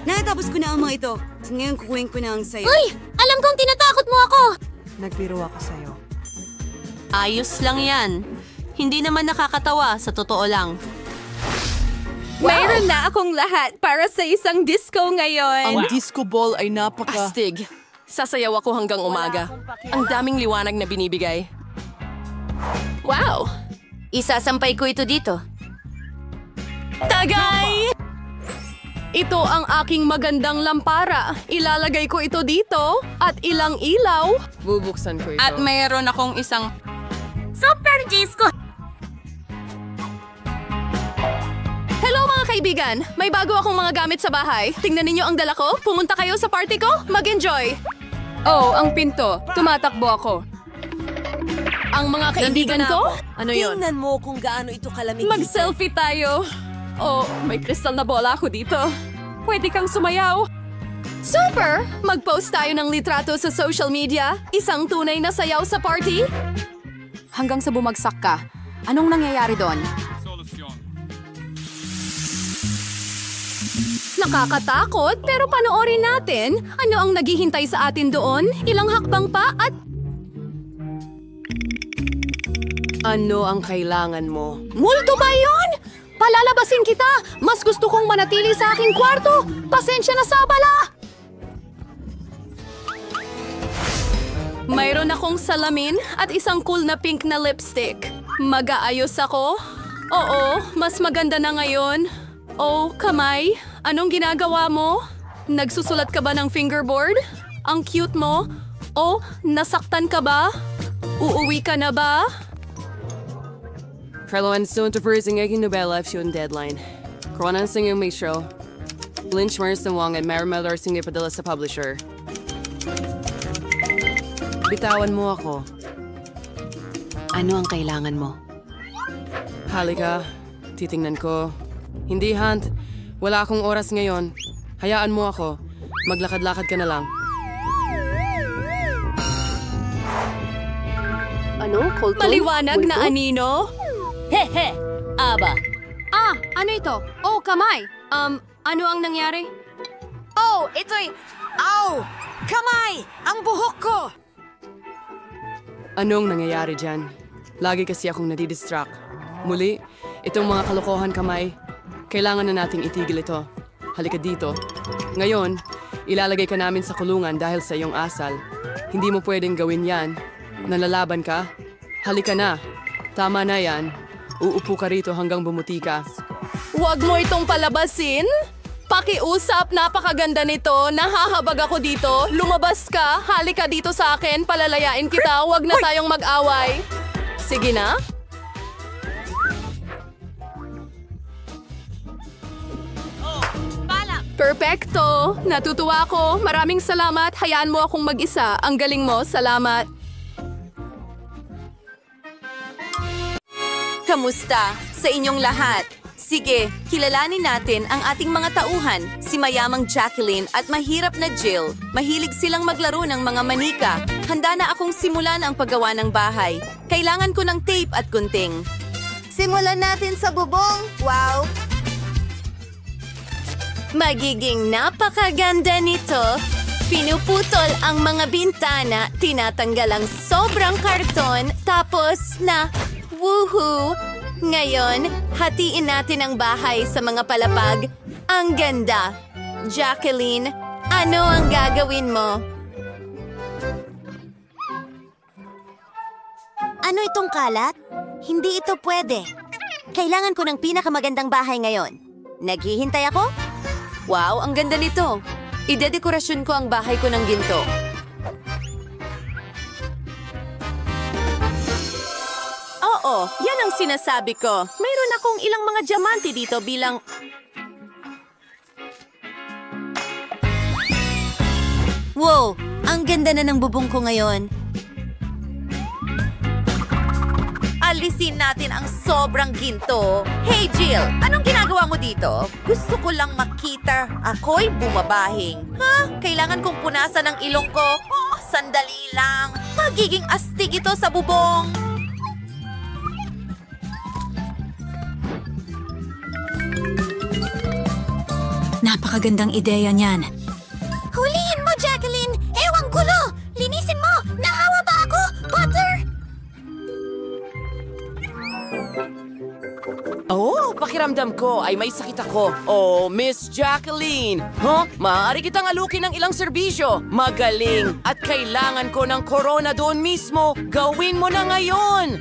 Natapos ko na ang mga ito. Ngayon kukuhin ko na ang sayo. Uy! Alam kong tinatakot mo ako! Nagbiro ako sa'yo. Ayos lang yan. Hindi naman nakakatawa, sa totoo lang. Mayroon na akong lahat para sa isang disco ngayon. Ang disco ball ay napaka-astig. Sasayaw ako hanggang umaga. Ang daming liwanag na binibigay. Wow! Isasampay ko ito dito. Tagay! Ito ang aking magandang lampara. Ilalagay ko ito dito at ilang ilaw. Bubuksan ko ito. At mayroon akong isang Super disco! Hello mga kaibigan! May bago akong mga gamit sa bahay. Tingnan ninyo ang dala ko. Pumunta kayo sa party ko. Mag-enjoy! Oh, ang pinto. Tumatakbo ako. Ang mga kaibigan ko? Ano yun? Tingnan mo kung gaano ito kalamig. Mag-selfie tayo. Oh, may kristal na bola ako dito. Pwede kang sumayaw. Super! Mag-post tayo ng litrato sa social media. Isang tunay na sayaw sa party. Hanggang sa bumagsak ka. Anong nangyayari doon? Nakakatakot, pero panoorin natin. Ano ang naghihintay sa atin doon? Ilang hakbang pa at... Ano ang kailangan mo? Multo ba yun? Palalabasin kita! Mas gusto kong manatili sa aking kwarto! Pasensya na sa abala! Mayroon akong salamin at isang cool na pink na lipstick. Mag-aayos ako? Oo, mas maganda na ngayon. Oh, kamay, anong ginagawa mo? Nagsusulat ka ba ng fingerboard? Ang cute mo? Oh, nasaktan ka ba? Uuwi ka na ba? Kraloan version ng nobela yung deadline. Kronan sing yung may show. Lynch Mars ng Wong at Marimeller sing ipadala sa publisher. Bitawan mo ako. Ano ang kailangan mo? Halika, titingnan ko. Hindi, Hunt. Wala akong oras ngayon. Hayaan mo ako. Maglakad-lakad ka na lang. Ano? Maliwanag na anino? Hehe! Aba! Ah, ano ito? Oh, kamay. Ano ang nangyari? Oh, ito'y... Ow! Kamay! Ang buhok ko! Anong nangyayari dyan? Lagi kasi akong nadidistract. Muli, itong mga kalokohan kamay, kailangan na nating itigil ito. Halika dito. Ngayon, ilalagay ka namin sa kulungan dahil sa iyong asal. Hindi mo pwedeng gawin yan. Nalalaban ka? Halika na. Tama na yan. Uupo ka rito hanggang bumuti ka. Huwag mo itong palabasin. Pakiusap, napakaganda nito. Nahahabag ako dito. Lumabas ka. Halika dito sa akin. Palalayain kita. Huwag na tayong mag-away. Sige na. Perfecto! Natutuwa ako. Maraming salamat. Hayaan mo akong mag-isa. Ang galing mo. Salamat. Kamusta sa inyong lahat? Sige, kilalanin natin ang ating mga tauhan, si mayamang Jacqueline at mahirap na Jill. Mahilig silang maglaro ng mga manika. Handa na akong simulan ang paggawa ng bahay. Kailangan ko ng tape at gunting. Simulan natin sa bubong. Wow! Magiging napakaganda nito. Pinuputol ang mga bintana, tinatanggal ang sobrang karton, tapos na... Woohoo! Ngayon, hatiin natin ang bahay sa mga palapag. Ang ganda! Jacqueline, ano ang gagawin mo? Ano itong kalat? Hindi ito pwede. Kailangan ko ng pinakamagandang bahay ngayon. Naghihintay ako? Wow, ang ganda nito! Idedekorasyon ko ang bahay ko ng ginto. Oo, yan ang sinasabi ko. Mayroon akong ilang mga diamante dito bilang... Wow! Ang ganda na ng bubong ko ngayon. Alisin natin ang sobrang ginto. Hey Jill, anong ginagawa mo dito? Gusto ko lang makita. Ako'y bumabahing. Ha? Kailangan kong punasan ang ilong ko? Oh, sandali lang. Magiging astig ito sa bubong. Napakagandang ideya niyan. Huliin mo, Jacqueline! Ewang gulo! Linisin mo! Nahawa ba ako, Butter? Oh, pakiramdam ko ay may sakit ako. Oh, Miss Jacqueline. Huh? Maaari kitang alukin ng ilang serbisyo. Magaling. At kailangan ko ng corona doon mismo. Gawin mo na ngayon.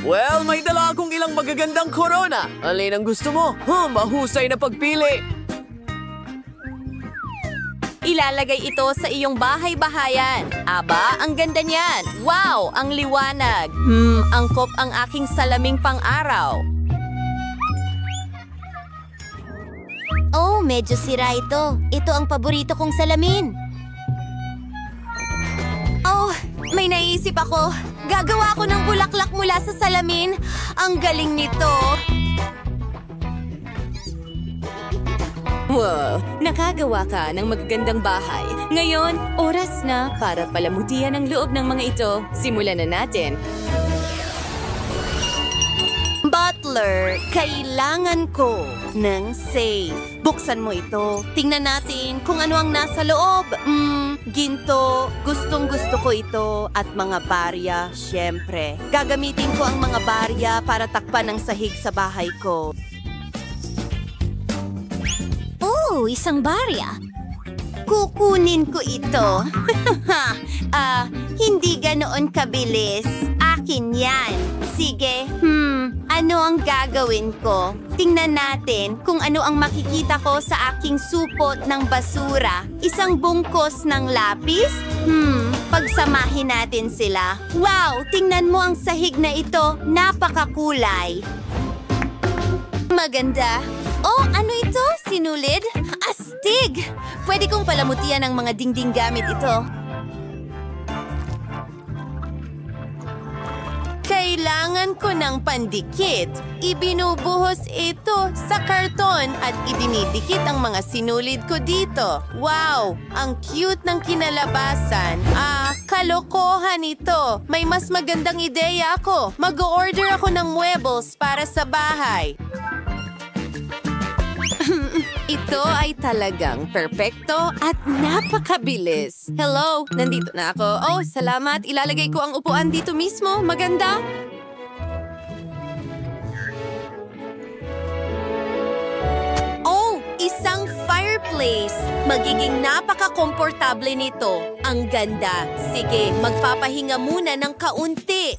Well, may dala akong ilang magagandang corona. Alin ang gusto mo? Mahusay na pagpili. Ilalagay ito sa iyong bahay-bahayan. Aba, ang ganda niyan. Wow, ang liwanag. Angkop ang aking salaming pang-araw. Oh, medyo sira ito. Ito ang paborito kong salamin. Oh, may naisip ako. Gagawa ako ng bulaklak mula sa salamin. Ang galing nito. Wow, nakagawa ka ng magagandang bahay. Ngayon, oras na para palamutian ang loob ng mga ito. Simulan na natin. Butler, kailangan ko ng safe. Buksan mo ito. Tingnan natin kung ano ang nasa loob. Ginto. Gustong-gusto ko ito. At mga barya, syempre. Gagamitin ko ang mga barya para takpan ang sahig sa bahay ko. Oh, isang barya. Kukunin ko ito. Hindi ganoon kabilis. Akin yan. Sige, ano ang gagawin ko? Tingnan natin kung ano ang makikita ko sa aking supot ng basura. Isang bungkos ng lapis? Pagsamahin natin sila. Wow, tingnan mo ang sahig na ito. Napakakulay. Maganda. Oh, ano ito? Sinulid? Astig! Pwede kong palamutian ang mga dingding gamit ito. Kailangan ko ng pandikit. Ibinubuhos ito sa karton at idinidikit ang mga sinulid ko dito. Wow! Ang cute ng kinalabasan. Kalokohan ito. May mas magandang ideya ako. Mag-order ako ng muebles para sa bahay. Ito ay talagang perpekto at napakabilis. Hello, nandito na ako. Oh, salamat. Ilalagay ko ang upuan dito mismo. Maganda. Oh, isang fireplace. Magiging napaka-komportable nito. Ang ganda. Sige, magpapahinga muna ng kaunti.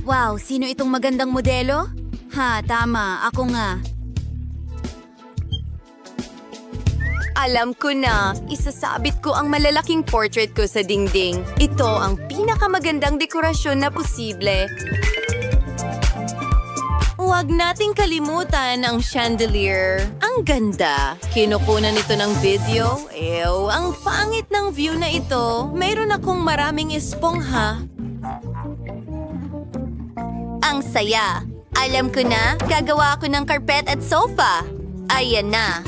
Wow, sino itong magandang modelo? Tama. Ako nga. Alam ko na, isasabit ko ang malalaking portrait ko sa dingding. Ito ang pinakamagandang dekorasyon na posible. Huwag nating kalimutan ang chandelier. Ang ganda. Kinukunan ito ng video. Ew, ang pangit ng view na ito. Mayroon akong maraming espongha. Ang saya. Alam ko na, gagawa ako ng carpet at sofa. Ayan na.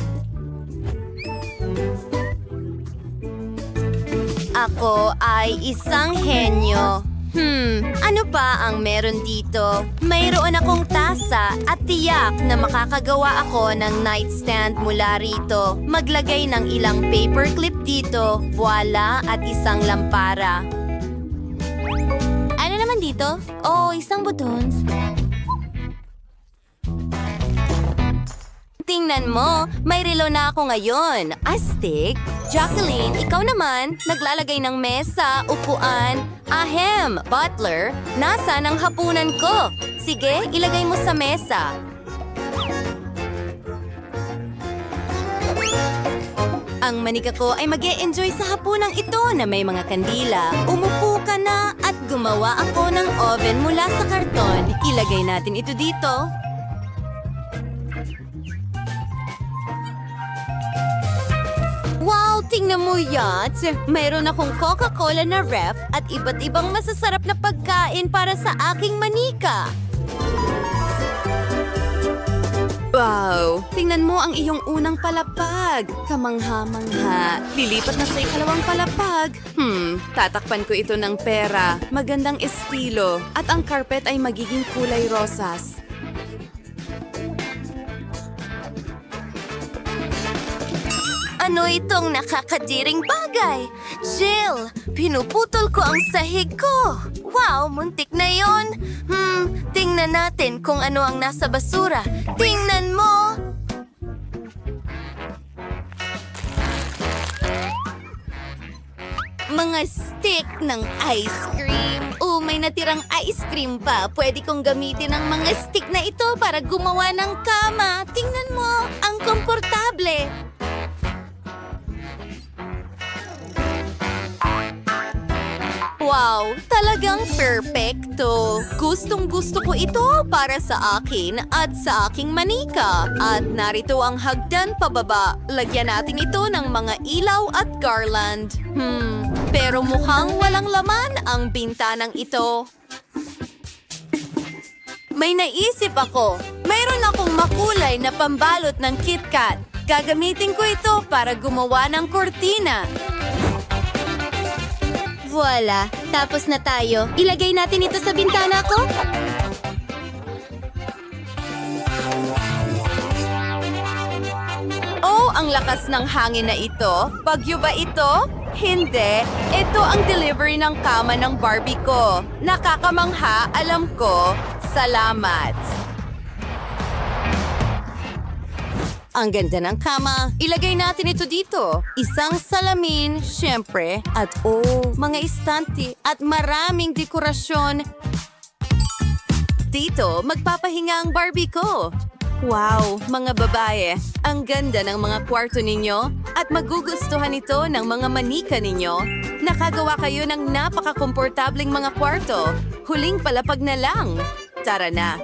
Ako ay isang henyo. Ano pa ang meron dito? Mayroon akong tasa at tiyak na makakagawa ako ng nightstand mula rito. Maglagay ng ilang paperclip dito, voila, at isang lampara. Ano naman dito? Oh, isang buttons. Tingnan mo, may relo na ako ngayon. Astig. Jacqueline, ikaw naman, naglalagay ng mesa, upuan. Ahem, Butler, nasaan ang hapunan ko? Sige, ilagay mo sa mesa. Ang manika ko ay mag-e-enjoy sa hapunang ito na may mga kandila. Umupo ka na at gumawa ako ng oven mula sa karton. Ilagay natin ito dito. Wow, tingnan mo yan. Mayroon akong Coca-Cola na ref at iba't ibang masasarap na pagkain para sa aking manika. Wow! Tingnan mo ang iyong unang palapag. Kamangha-mangha. Lilipat na sa ikalawang palapag. Tatakpan ko ito ng pera. Magandang estilo. At ang carpet ay magiging kulay rosas. Ano itong nakakadiring bagay? Jill, pinuputol ko ang sahig ko. Wow, muntik na yon. Tingnan natin kung ano ang nasa basura. Tingnan mo! Mga stick ng ice cream. May natirang ice cream pa. Pwede kong gamitin ang mga stick na ito para gumawa ng kama. Tingnan mo, ang komportable. Wow, talagang perfecto. Gustong-gusto ko ito para sa akin at sa aking manika. At narito ang hagdan pababa. Lagyan natin ito ng mga ilaw at garland. Pero mukhang walang laman ang bintanang ito. May naisip ako. Mayroon akong makulay na pambalot ng KitKat. Gagamitin ko ito para gumawa ng kortina. Voila! Tapos na tayo. Ilagay natin ito sa bintana ko. Oh, ang lakas ng hangin na ito. Bagyo ba ito? Hindi. Ito ang delivery ng kama ng Barbie ko. Nakakamangha, alam ko. Salamat. Ang ganda ng kama. Ilagay natin ito dito. Isang salamin, syempre. At mga istante at maraming dekorasyon. Dito, magpapahinga ang Barbie ko. Wow, mga babae. Ang ganda ng mga kwarto ninyo at magugustuhan ito ng mga manika ninyo. Nakagawa kayo ng napaka-komportableng mga kwarto. Huling palapag na lang. Tara na.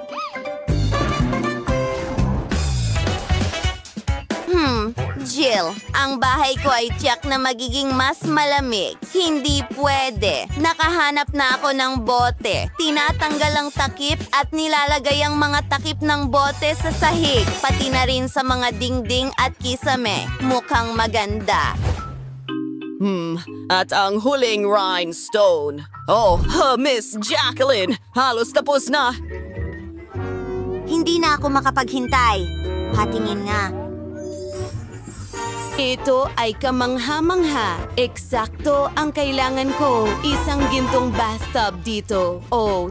Jill, ang bahay ko ay tiyak na magiging mas malamig. Hindi pwede. Nakahanap na ako ng bote. Tinatanggal ang takip at nilalagay ang mga takip ng bote sa sahig. Pati na rin sa mga dingding at kisame. Mukhang maganda. At ang huling rhinestone. Miss Jacqueline, halos tapos na. Hindi na ako makapaghintay. Patingin nga. Ito ay kamangha-mangha. Eksakto ang kailangan ko. Isang gintong bathtub dito.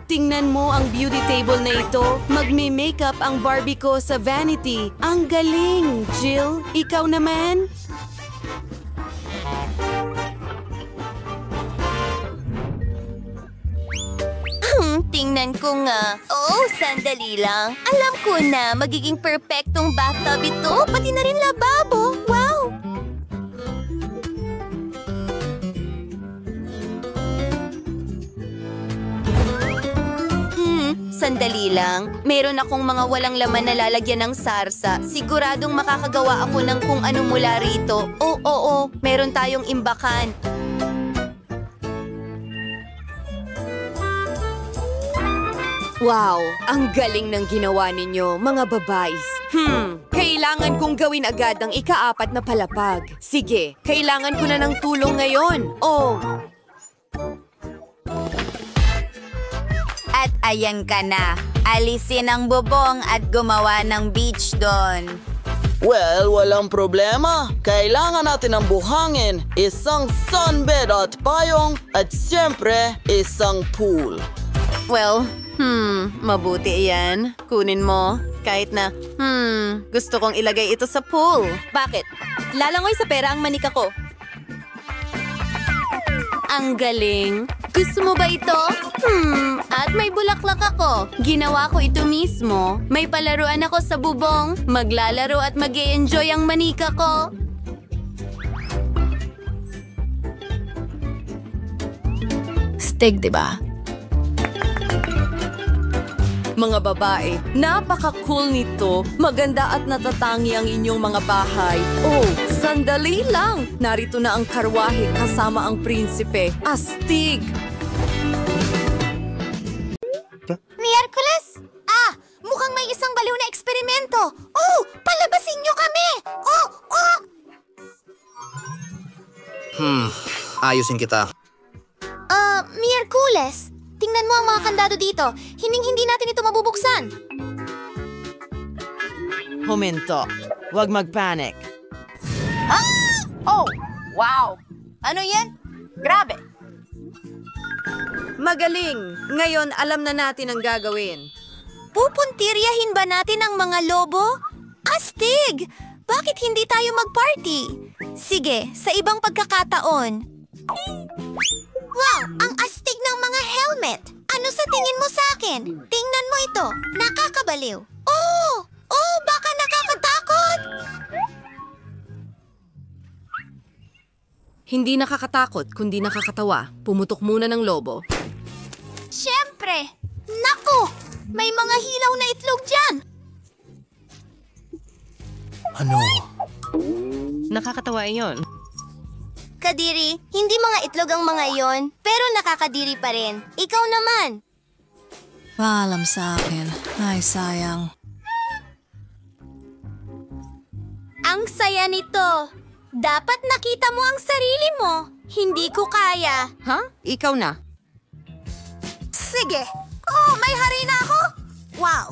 Tingnan mo ang beauty table na ito. Magme-makeup ang Barbie ko sa vanity. Ang galing, Jill. Ikaw naman? Tingnan ko nga. Sandali lang. Alam ko na magiging perfectong bathtub ito. Pati na rin lababo. Wow! Sandali lang. Meron akong mga walang laman na lalagyan ng sarsa. Siguradong makakagawa ako ng kung ano mula rito. Oo. Meron tayong imbakan. Wow! Ang galing ng ginawa ninyo, mga babays. Kailangan kong gawin agad ang ika-4 na palapag. Sige, kailangan ko na ng tulong ngayon. At ayan ka na. Alisin ang bubong at gumawa ng beach doon. Well, walang problema. Kailangan natin ng buhangin, isang sunbed at payong, at siyempre, isang pool. Well, mabuti yan. Kunin mo. Kahit na, gusto kong ilagay ito sa pool. Bakit? Lalangoy sa pera ang manika ko. Ang galing. Gusto mo ba ito? At may bulaklak ako. Ginawa ko ito mismo. May palaruan ako sa bubong. Maglalaro at mag-e-enjoy ang manika ko. Steak, diba? Mga babae, napaka-cool nito. Maganda at natatangi ang inyong mga bahay. Sandali lang. Narito na ang karwahe kasama ang prinsipe. Astig! Miyerkules? Mukhang may isang baliw na eksperimento. Palabasin niyo kami! Ayusin kita. Miyerkules, tingnan mo ang mga kandado dito. Hindi natin ito mabubuksan. Huminto. Huwag mag-panic. Oh, wow! Ano yan? Grabe! Magaling! Ngayon, alam na natin ang gagawin. Pupuntiryahin ba natin ang mga lobo? Astig! Bakit hindi tayo mag-party? Sige, sa ibang pagkakataon. Wow! Ang astig ng mga helmet! Ano sa tingin mo sa akin? Tingnan mo ito. Nakakabaliw. Oh! Oh, baka nakakatakot! Hindi nakakatakot, kundi nakakatawa. Pumutok muna ng lobo. Siyempre! Naku! May mga hilaw na itlog dyan! Ano? Nakakatawa iyon. Kadiri, hindi mga itlog ang mga iyon, pero nakakadiri pa rin. Ikaw naman! Paalam sa akin. Ay, sayang. Ang saya nito! Dapat nakita mo ang sarili mo. Hindi ko kaya. Ha? Ikaw na. Sige! Oh, may hari na ako! Wow!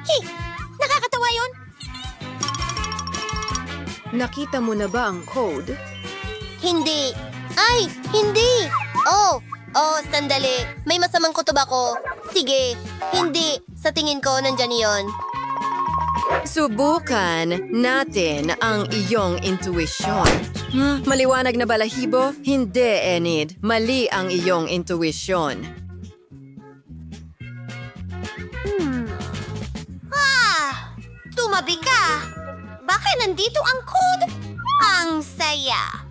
Hey! Nakakatawa yun! Nakita mo na ba ang code? Hindi. Ay, hindi! Oh, sandali. May masamang kutob ako. Sige, hindi. Sa tingin ko, nandyan yon. Subukan natin ang iyong intuition. Maliwanag na balahibo? Hindi, Enid. Mali ang iyong intuition. Tumabi ka! Baka nandito ang code? Ang saya!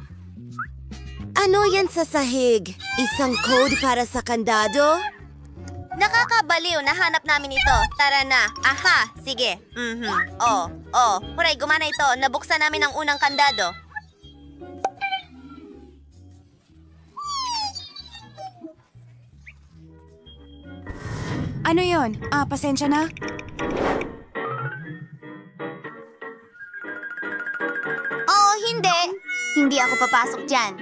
Ano yan sa sahig? Isang code para sa kandado? Nakakabaliw, nahanap namin ito. Tara na. Aha, sige. Huray, gumana ito. Nabuksan namin ang unang kandado. Ano yon? Pasensya na. Oh, hindi. Hindi ako papasok dyan.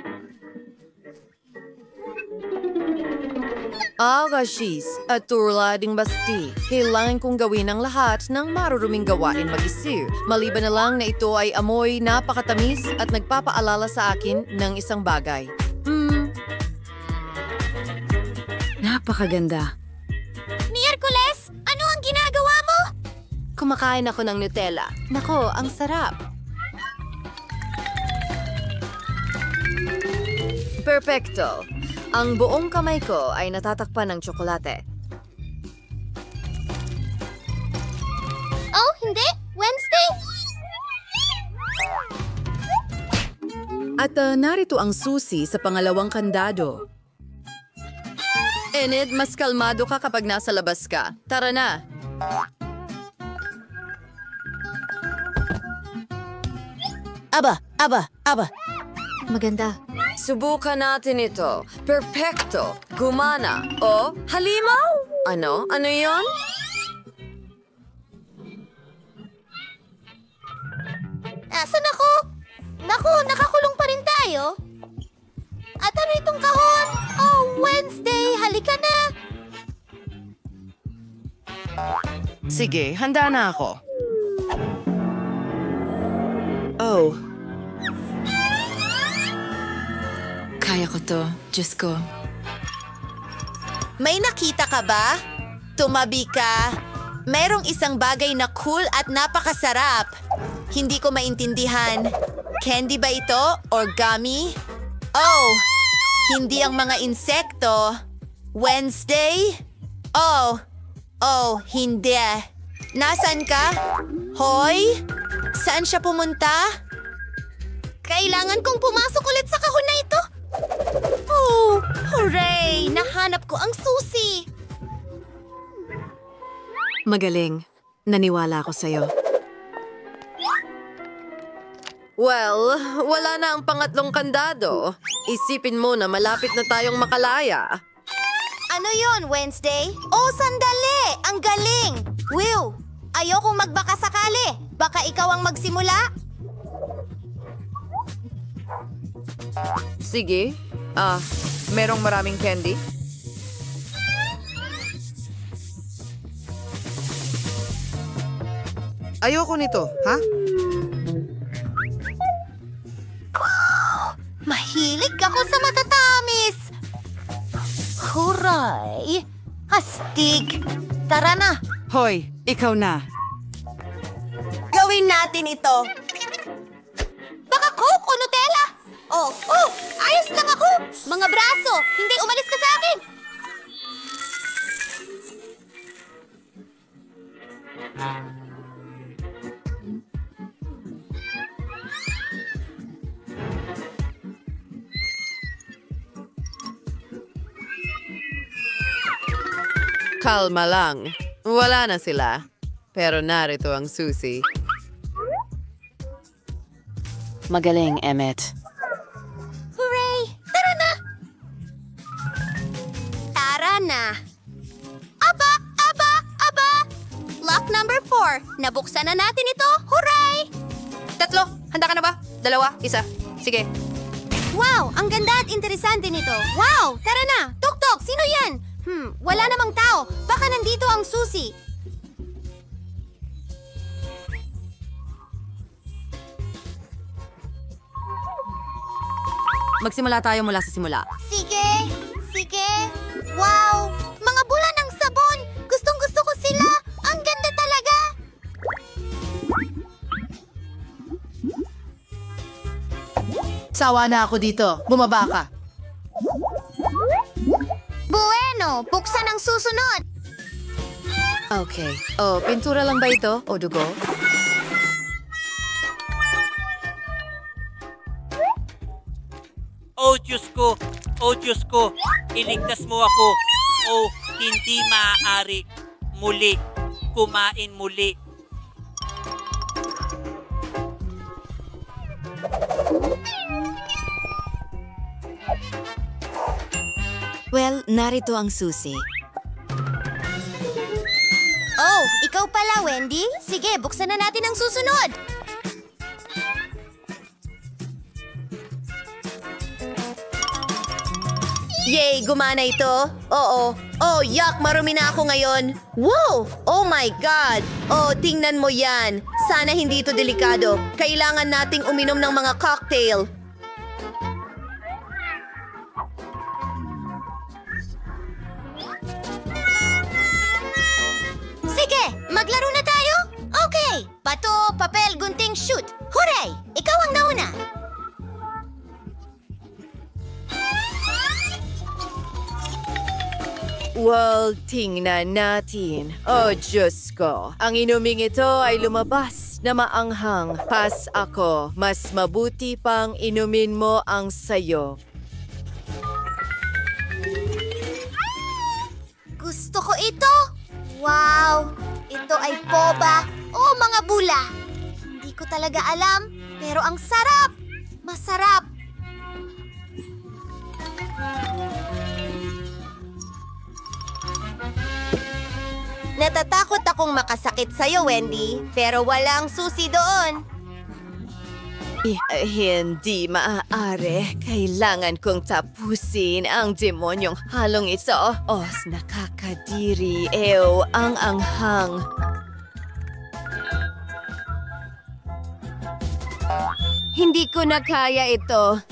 Agashis at turlading basti. Kailangan kong gawin ang lahat ng maruruming gawain mag-isir. Maliban na lang na ito ay amoy napakatamis at nagpapaalala sa akin ng isang bagay. Napakaganda. Miyerkules, ano ang ginagawa mo? Kumakain ako ng Nutella. Nako, ang sarap. Perfecto. Ang buong kamay ko ay natatakpan ng tsokolate. Oh, hindi? Wednesday? At narito ang susi sa pangalawang kandado. Enid, mas kalmado ka kapag nasa labas ka. Tara na! Aba! Maganda. Subukan natin ito. Perfecto! Gumana! O, halimaw! Ano? Ano yon? Nasaan ako? Naku, nakakulong pa rin tayo. At ano itong kahon? Oh, Wednesday, halika na! Sige, handa na ako. Oh. Kaya ko to. Diyos ko. May nakita ka ba? Tumabi ka. Merong isang bagay na cool at napakasarap. Hindi ko maintindihan. Candy ba ito or gummy? Oh, hindi ang mga insekto. Wednesday? Oh, hindi. Nasaan ka? Hoy? Saan siya pumunta? Kailangan kong pumasok ulit sa kahon na ito. Oh, hooray! Nahanap ko ang susi. Magaling. Naniwala ako sa'yo. Well, wala na ang pangatlong kandado. Isipin mo na malapit na tayong makalaya. Ano yon, Wednesday? Oh, sandali! Ang galing! Will, ayokong magbaka sakali. Baka ikaw ang magsimula? Sige. Merong maraming candy? Ayoko nito, ha? Mahilig ako sa matatamis! Huray! Astig! Tara na! Hoy, ikaw na. Gawin natin ito. Baka Coke o Nutella? Oh, ayos lang ako! Mga braso, hindi umalis ka sa akin! Kalma lang. Wala na sila. Pero narito ang susi. Magaling, Emmett. Hooray! Tara na! Tara na! Aba! Lock number 4. Nabuksan na natin ito. Hooray! 3. Handa ka na ba? 2, 1. Sige. Wow! Ang ganda at interesante nito. Wow! Tara na! Tok-tok! Sino yan? Wala namang tao. Baka nandito ang susi. Magsimula tayo mula sa simula. Sige! Wow! Mga bula ng sabon! Gustong-gusto ko sila! Ang ganda talaga! Sawa na ako dito. Bumaba ka. Bueno! Buksan ang susunod! Okay. Pintura lang ba ito? O dugo? Oh Diyos ko, iligtas mo ako. Hindi maaari. Muli, kumain muli. Well, narito ang susi. Oh, ikaw pala, Wendy? Sige, buksan na natin ang susunod! Yay! Gumana ito? Oo. Oh, yuck! Marumi na ako ngayon. Wow! Oh my God! Oh, tingnan mo yan. Sana hindi ito delikado. Kailangan nating uminom ng mga cocktail. Sige! Maglaro na tayo? Okay! Bato, papel, gunting, shoot! Hooray! Ikaw ang nauna! Well, tingnan natin. Oh, Diyos ko. Ang inuming ito ay lumabas na maanghang. Pas ako. Mas mabuti pang inumin mo ang sayo. Gusto ko ito! Wow! Ito ay boba o mga bula. Hindi ko talaga alam, pero ang sarap! Masarap! Natatakot akong makasakit sa'yo, Wendy. Pero walang susi doon. Hindi maaari. Kailangan kong tapusin ang demonyong halong ito. Nakakadiri. Ew, ang anghang. Hindi ko na kaya ito.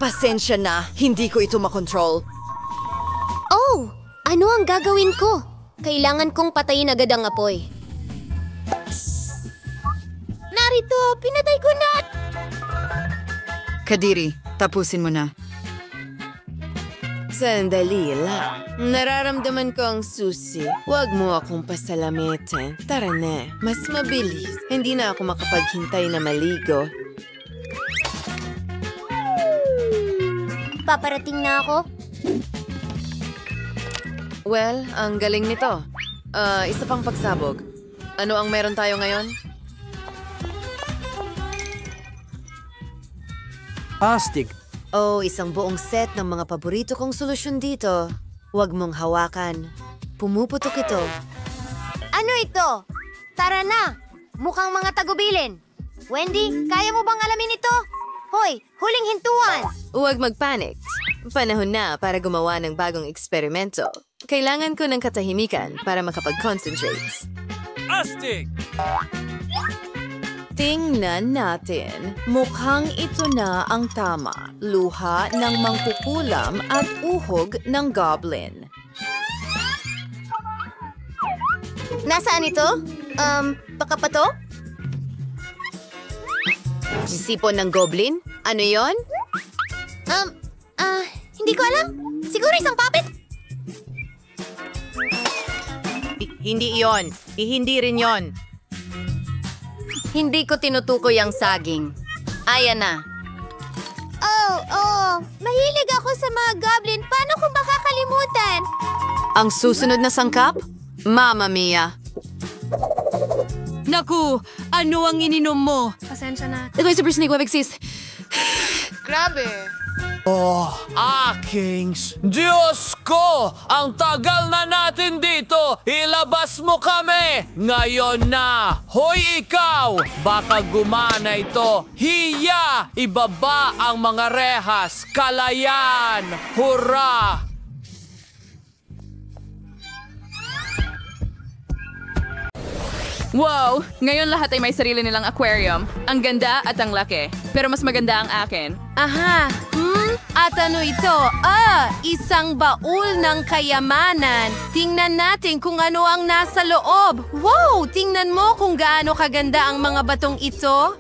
Pasensya na. Hindi ko ito makontrol. Oh! Ano ang gagawin ko? Kailangan kong patayin agad ang apoy. Narito! Pinatay ko na! Kadiri, tapusin mo na. Sandali lang. Nararamdaman ko ang susi. Huwag mo akong pasalamitan. Tara na. Mas mabilis. Hindi na ako makapaghintay na maligo. Paparating na ako? Well, ang galing nito. Isa pang pagsabog. Ano ang meron tayo ngayon? Astig. Isang buong set ng mga paborito kong solusyon dito. Huwag mong hawakan. Pumuputok ito. Ano ito? Tara na! Mukhang mga tagubilin. Wendy, kaya mo bang alamin ito? Hoy, huling hintuan! Huwag magpanic. Panahon na para gumawa ng bagong eksperimento. Kailangan ko ng katahimikan para makapag-concentrate. Astig! Tingnan natin. Mukhang ito na ang tama. Luha ng mangkukulam at uhog ng goblin. Nasaan ito? Baka pa to? Sipon ng goblin? Ano yon? Hindi ko alam. Siguro isang puppet? Hindi iyon. Hindi rin yon. Hindi ko tinutukoy ang saging. Ayan na. Oh. Mahilig ako sa mga goblin. Paano ko makakalimutan? Ang susunod na sangkap? Mamma Mia. Naku, ano ang ininom mo? Pasensya na. Ito yung Super Snake Web Exist. Grabe. Oh, Akings! Diyos ko! Ang tagal na natin dito! Ilabas mo kami! Ngayon na! Hoy ikaw! Baka gumana ito! Hiya! Ibaba ang mga rehas! Kalayan! Hurra! Wow! Ngayon lahat ay may sarili nilang aquarium. Ang ganda at ang laki. Pero mas maganda ang akin. Aha! At ano ito? Isang baul ng kayamanan. Tingnan natin kung ano ang nasa loob. Wow! Tingnan mo kung gaano kaganda ang mga batong ito.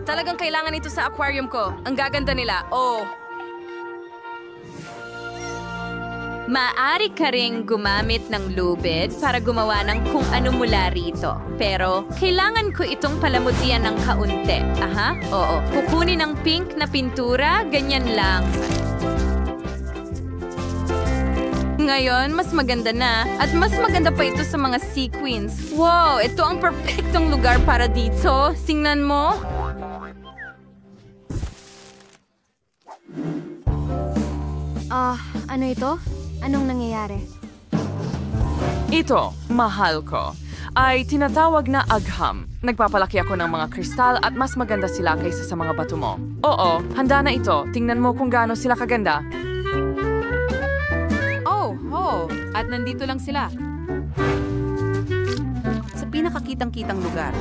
Talagang kailangan ito sa aquarium ko. Ang gaganda nila. Oh! Maaari ka ring gumamit ng lubid para gumawa ng kung ano mula rito. Pero, kailangan ko itong palamutian ng kaunti. Aha, oo. Kukunin ng pink na pintura, ganyan lang. Ngayon, mas maganda na. At mas maganda pa ito sa mga sequins. Wow! Ito ang perfectong lugar para dito. Tingnan mo. Ano ito? Anong nangyayari? Ito, mahal ko, ay tinatawag na agham. Nagpapalaki ako ng mga kristal at mas maganda sila kaysa sa mga bato mo. Oo, handa na ito. Tingnan mo kung gaano sila kaganda. Oh, at nandito lang sila. Sa pinakakitang-kitang lugar.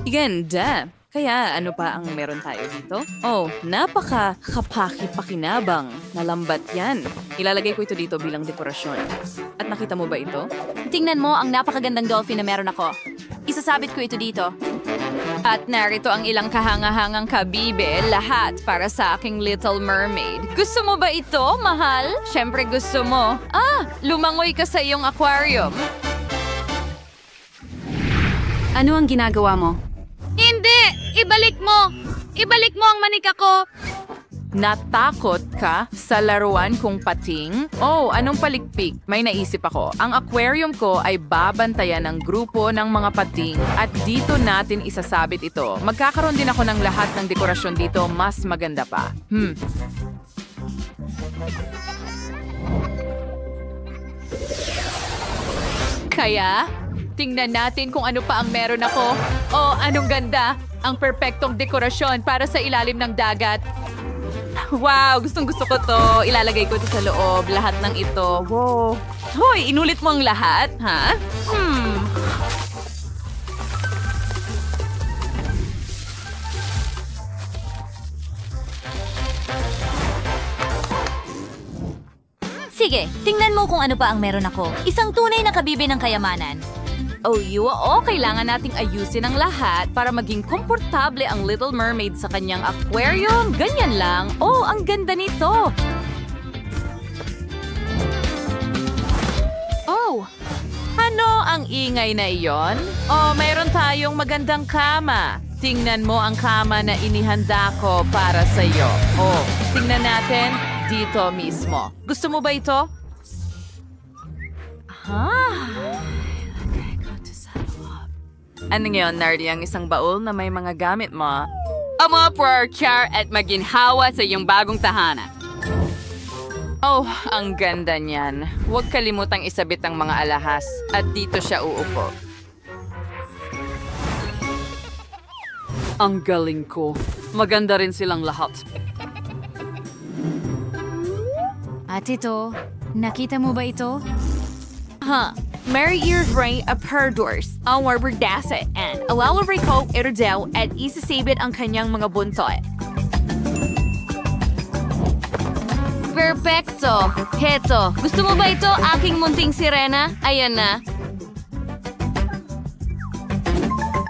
Ganda! Kaya ano pa ang meron tayo dito? Oh, napaka-kapaki-pakinabang na lambat yan. Ilalagay ko ito dito bilang dekorasyon. At nakita mo ba ito? Tingnan mo ang napakagandang dolphin na meron ako. Isasabit ko ito dito. At narito ang ilang kahangahangang kabibe, lahat para sa aking Little Mermaid. Gusto mo ba ito, mahal? Siyempre gusto mo. Lumangoy ka sa iyong aquarium. Ano ang ginagawa mo? Hindi! Ibalik mo! Ibalik mo ang manika ko! Natakot ka sa laruan kong pating? Oh, anong palikpik? May naisip ako. Ang aquarium ko ay babantayan ng grupo ng mga pating at dito natin isasabit ito. Magkakaroon din ako ng lahat ng dekorasyon dito, mas maganda pa. Kaya, tingnan natin kung ano pa ang meron ako. Oh, anong ganda! Ang perpektong dekorasyon para sa ilalim ng dagat. Wow, gustong-gusto ko to. Ilalagay ko ito sa loob, lahat ng ito. Wow. Hoy, inulit mo ang lahat, ha? Sige, tingnan mo kung ano pa ang meron ako. Isang tunay na kabibe ng kayamanan. Kailangan nating ayusin ang lahat para maging komportable ang Little Mermaid sa kanyang aquarium. Ganyan lang. Oh, ang ganda nito. Oh, ano ang ingay na iyon? Oh, mayroon tayong magandang kama. Tingnan mo ang kama na inihanda ko para sa iyo. Oh, tingnan natin dito mismo. Gusto mo ba ito? Ano ngayon, Nardi, ang isang baul na may mga gamit mo? Amo for char at maginhawa sa iyong bagong tahanan. Oh, ang ganda niyan. Huwag kalimutang isabit ang mga alahas at dito siya uupo. Ang galing ko. Maganda rin silang lahat. At ito, nakita mo ba ito? Mary Ears Ray a Perdors, ang warberdasa and alalaway ko erdaw at isasabit ang kanyang mga buntot. Perfecto! Heto, gusto mo ba ito, aking munting sirena? Ayan na.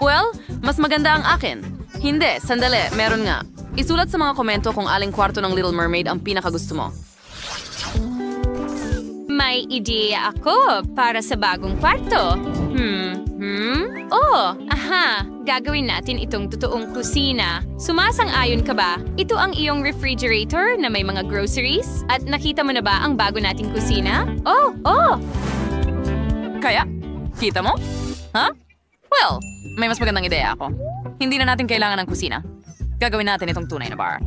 Well, mas maganda ang akin. Hindi, sandali, meron nga. Isulat sa mga komento kung aling kwarto ng Little Mermaid ang pinakagusto mo. May ideya ako para sa bagong kwarto. Oh, aha! Gagawin natin itong totoong kusina. Sumasang-ayon ka ba? Ito ang iyong refrigerator na may mga groceries? At nakita mo na ba ang bago nating kusina? Oh! Kaya? Kita mo? Ha? Well, may mas magandang ideya ako. Hindi na natin kailangan ng kusina. Gagawin natin itong tunay na bar.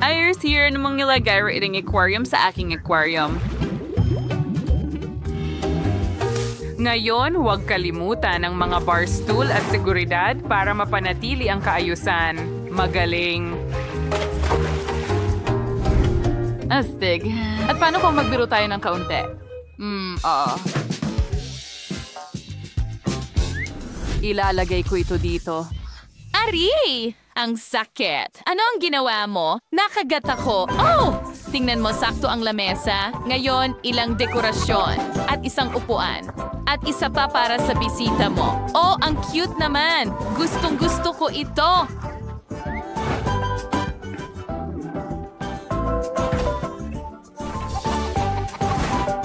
Ayos here namang nilagay iting aquarium sa aking aquarium. Ngayon, huwag kalimutan ang mga bar stool at seguridad para mapanatili ang kaayusan. Magaling. Astig. At paano kung magbiro tayo ng kaunti? Oo. Ilalagay ko ito dito. Ari! Ang sakit. Ano ang ginawa mo? Nakagat ako. Oh! Tingnan mo, sakto ang lamesa. Ngayon, ilang dekorasyon. At isang upuan. At isa pa para sa bisita mo. Oh, ang cute naman. Gustong-gusto ko ito.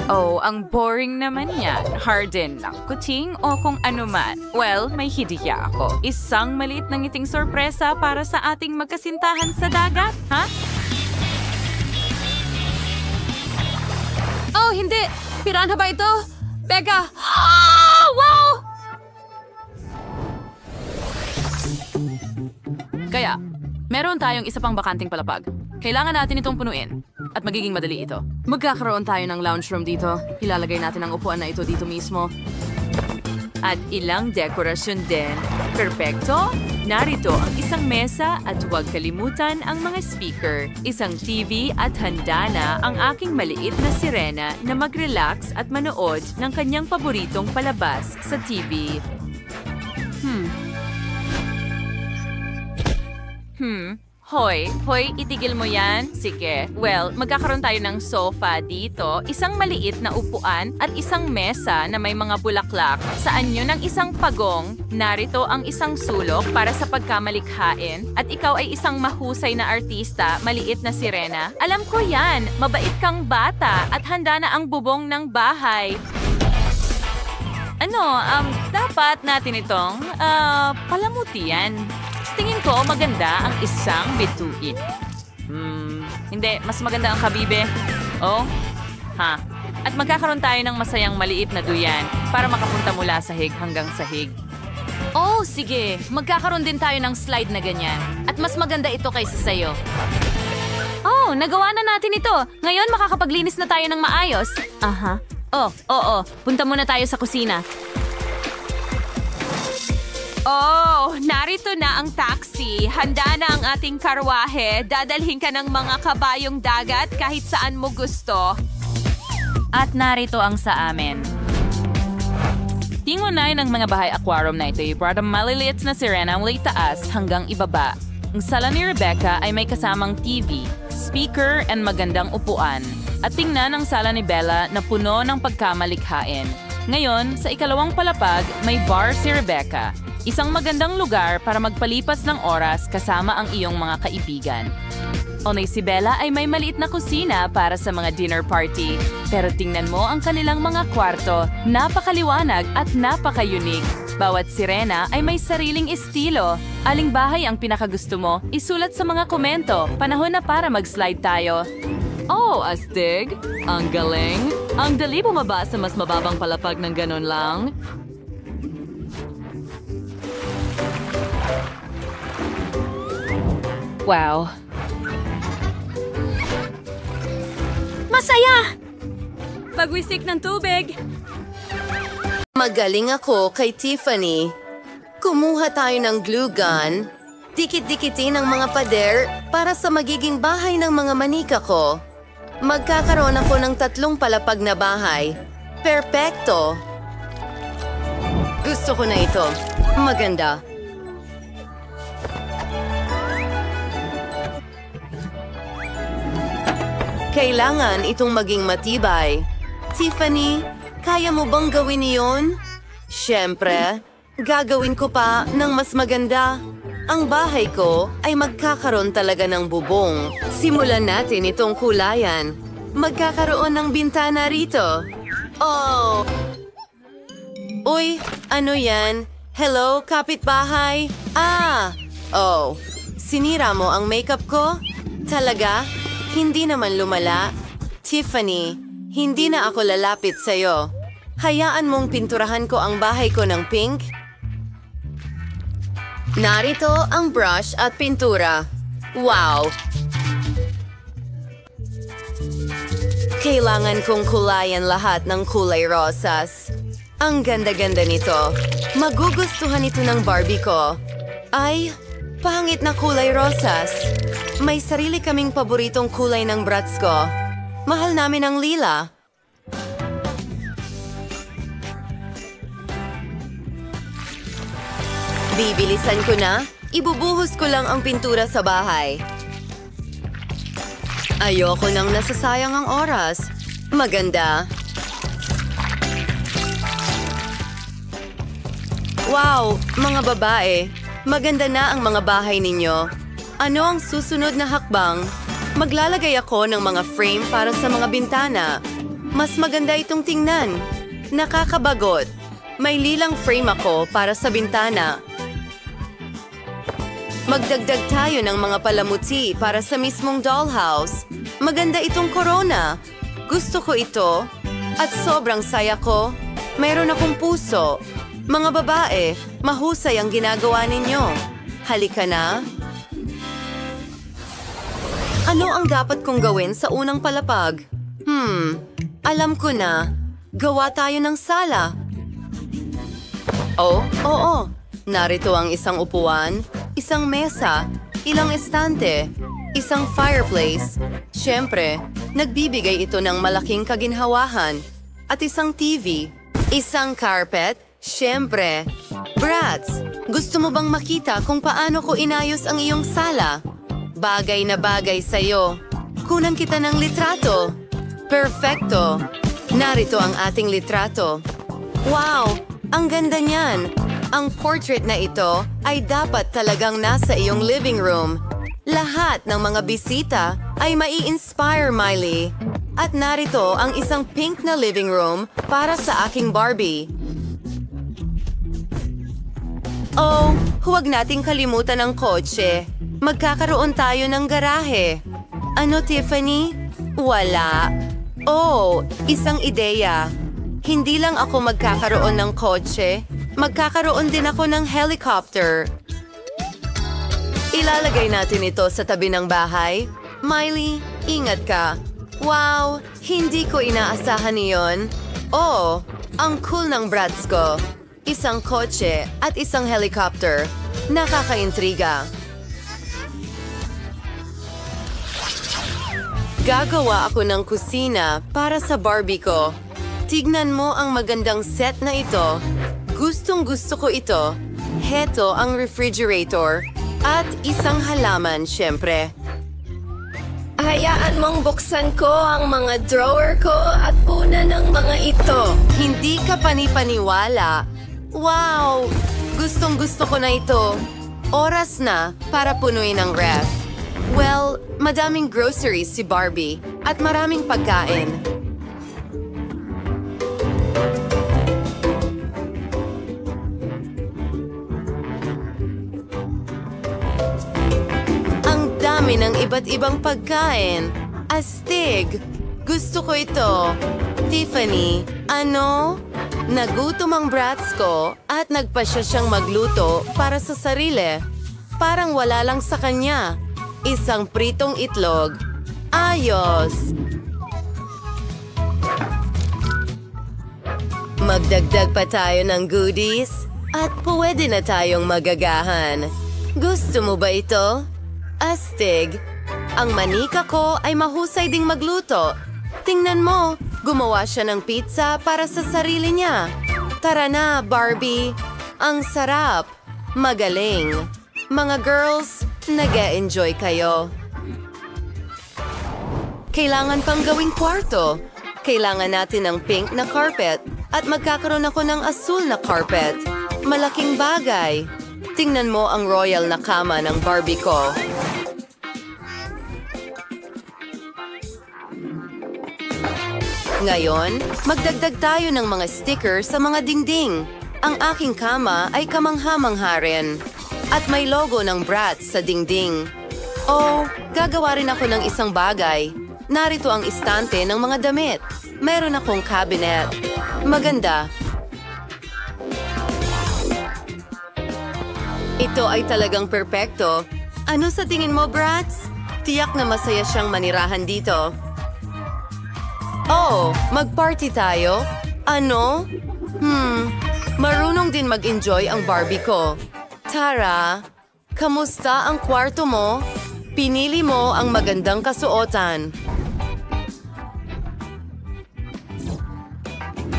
Oh, ang boring naman yan. Harden lang, kuting o kung ano man. Well, may hidiya ako. Isang maliit na ngiting sorpresa para sa ating magkasintahan sa dagat, ha? Oh, hindi! Piranha ba ito? Becca! Oh, wow! Kaya, meron tayong isa pang bakanting palapag. Kailangan natin itong punuin. At magiging madali ito. Magkakaroon tayo ng lounge room dito. Ilalagay natin ang upuan na ito dito mismo. At ilang dekorasyon din. Perpekto! Narito ang isang mesa at huwag kalimutan ang mga speaker, isang TV at handa na ang aking maliit na sirena na mag-relax at manood ng kanyang paboritong palabas sa TV. Hoy, itigil mo yan? Sige. Well, magkakaroon tayo ng sofa dito, isang maliit na upuan at isang mesa na may mga bulaklak. Saan yun ang isang pagong? Narito ang isang sulok para sa pagkamalikhain at ikaw ay isang mahusay na artista, maliit na sirena. Alam ko yan, mabait kang bata at handa na ang bubong ng bahay. Dapat natin itong, palamutian. Tingin ko maganda ang isang bituin. Hindi, mas maganda ang kabibe. Oh, ha. At magkakaroon tayo ng masayang maliit na duyan para makapunta mula sahig hanggang sahig. Oh, sige. Magkakaroon din tayo ng slide na ganyan. At mas maganda ito kaysa sayo. Oh, nagawa na natin ito. Ngayon makakapaglinis na tayo ng maayos. Aha. Oo. Punta muna tayo sa kusina. Oh, narito na ang taxi. Handa na ang ating karwahe. Dadalhin ka ng mga kabayong dagat kahit saan mo gusto. At narito ang sa amin. Tingunay ng mga bahay aquarium na ito para maliliit na sirena mula taas hanggang ibaba. Ang sala ni Rebecca ay may kasamang TV, speaker, and magandang upuan. At tingnan ang sala ni Bella na puno ng pagkamalikhain. Ngayon, sa ikalawang palapag, may bar si Rebecca. Isang magandang lugar para magpalipas ng oras kasama ang iyong mga kaibigan. Onay si Bella ay may maliit na kusina para sa mga dinner party. Pero tingnan mo ang kanilang mga kwarto, napakaliwanag at napaka-unique. Bawat sirena ay may sariling estilo. Aling bahay ang pinakagusto mo? Isulat sa mga komento. Panahon na para mag-slide tayo. Oh, astig! Ang galing! Ang dali bumaba sa mas mababang palapag ng ganon lang. Wow! Masaya! Pagwisik ng tubig! Magaling ako kay Tiffany. Kumuha tayo ng glue gun. Dikit-dikitin ang mga pader para sa magiging bahay ng mga manika ko. Magkakaroon ako ng 3 palapag na bahay. Perpekto! Gusto ko na ito. Maganda. Kailangan itong maging matibay. Tiffany, kaya mo bang gawin iyon? Siyempre, gagawin ko pa ng mas maganda. Ang bahay ko ay magkakaroon talaga ng bubong. Simulan natin itong kulayan. Magkakaroon ng bintana rito. Oh! Uy, ano yan? Hello, kapitbahay? Oh, sinira mo ang makeup ko? Talaga? Hindi naman lumala. Tiffany, hindi na ako lalapit sa'yo. Hayaan mong pinturahan ko ang bahay ko ng pink? Narito ang brush at pintura. Wow! Kailangan kong kulayan lahat ng kulay rosas. Ang ganda-ganda nito. Magugustuhan ito ng Barbie ko. Ay, pangit na kulay rosas. May sarili kaming paboritong kulay ng brats ko. Mahal namin ang lila. Bibilisan ko na. Ibubuhos ko lang ang pintura sa bahay. Ayoko nang nasasayang ang oras. Maganda. Wow, mga babae. Maganda na ang mga bahay ninyo. Ano ang susunod na hakbang? Maglalagay ako ng mga frame para sa mga bintana. Mas maganda itong tingnan. Nakakabagot. May lilang frame ako para sa bintana. Magdagdag tayo ng mga palamuti para sa mismong dollhouse. Maganda itong corona. Gusto ko ito. At sobrang saya ko. Mayroon akong puso. Mga babae, mahusay ang ginagawa ninyo. Halika na. Ano ang dapat kong gawin sa unang palapag? Alam ko na. Gawa tayo ng sala. Oh, oo. Narito ang isang upuan, isang mesa, ilang estante, isang fireplace. Siyempre, nagbibigay ito ng malaking kaginhawahan. At isang TV, isang carpet, siyempre. Brats, gusto mo bang makita kung paano ko inayos ang iyong sala? Bagay na bagay sa'yo. Kunan kita ng litrato. Perfecto. Narito ang ating litrato. Wow, ang ganda niyan. Ang portrait na ito ay dapat talagang nasa iyong living room. Lahat ng mga bisita ay mai-inspire, Miley. At narito ang isang pink na living room para sa aking Barbie. Oh, huwag nating kalimutan ang kotse. Magkakaroon tayo ng garahe. Ano, Tiffany? Wala. Oh, isang ideya. Hindi lang ako magkakaroon ng kotse. Magkakaroon din ako ng helicopter. Ilalagay natin ito sa tabi ng bahay. Miley, ingat ka. Wow, hindi ko inaasahan iyon. Oh, ang cool ng brats ko. Isang kotse at isang helicopter. Nakakaintriga. Gagawa ako ng kusina para sa Barbie ko. Tignan mo ang magandang set na ito. Gustong-gusto ko ito. Heto ang refrigerator. At isang halaman, syempre. Hayaan mong buksan ko ang mga drawer ko at una ng mga ito. Hindi ka panipaniwala. Wow! Gustong-gusto ko na ito. Oras na para punuin ang ref. Well, madaming groceries si Barbie at maraming pagkain. Ang dami ng iba't ibang pagkain. Astig! Gusto ko ito. Tiffany, ano? Nagutom ang brats ko at nagpasya siyang magluto para sa sarili. Parang wala lang sa kanya. Isang pritong itlog. Ayos! Magdagdag pa tayo ng goodies at pwede na tayong magagahan. Gusto mo ba ito? Astig! Ang manika ko ay mahusay ding magluto. Tingnan mo, gumawa siya ng pizza para sa sarili niya. Tara na, Barbie. Ang sarap. Magaling. Mga girls, nag-e-enjoy kayo. Kailangan pang gawing kwarto. Kailangan natin ng pink na carpet at magkakaroon ako ng asul na carpet. Malaking bagay. Tingnan mo ang royal na kama ng Barbie ko. Ngayon, magdagdag tayo ng mga sticker sa mga dingding. Ang aking kama ay kamangha-mangha rin. At may logo ng Bratz sa dingding. Oh, gagawa rin ako ng isang bagay. Narito ang istante ng mga damit. Meron akong cabinet. Maganda. Ito ay talagang perpekto. Ano sa tingin mo, Bratz? Tiyak na masaya siyang manirahan dito. Oh, mag-party tayo? Ano? Marunong din mag-enjoy ang Barbie ko. Tara, kamusta ang kwarto mo? Pinili mo ang magandang kasuotan.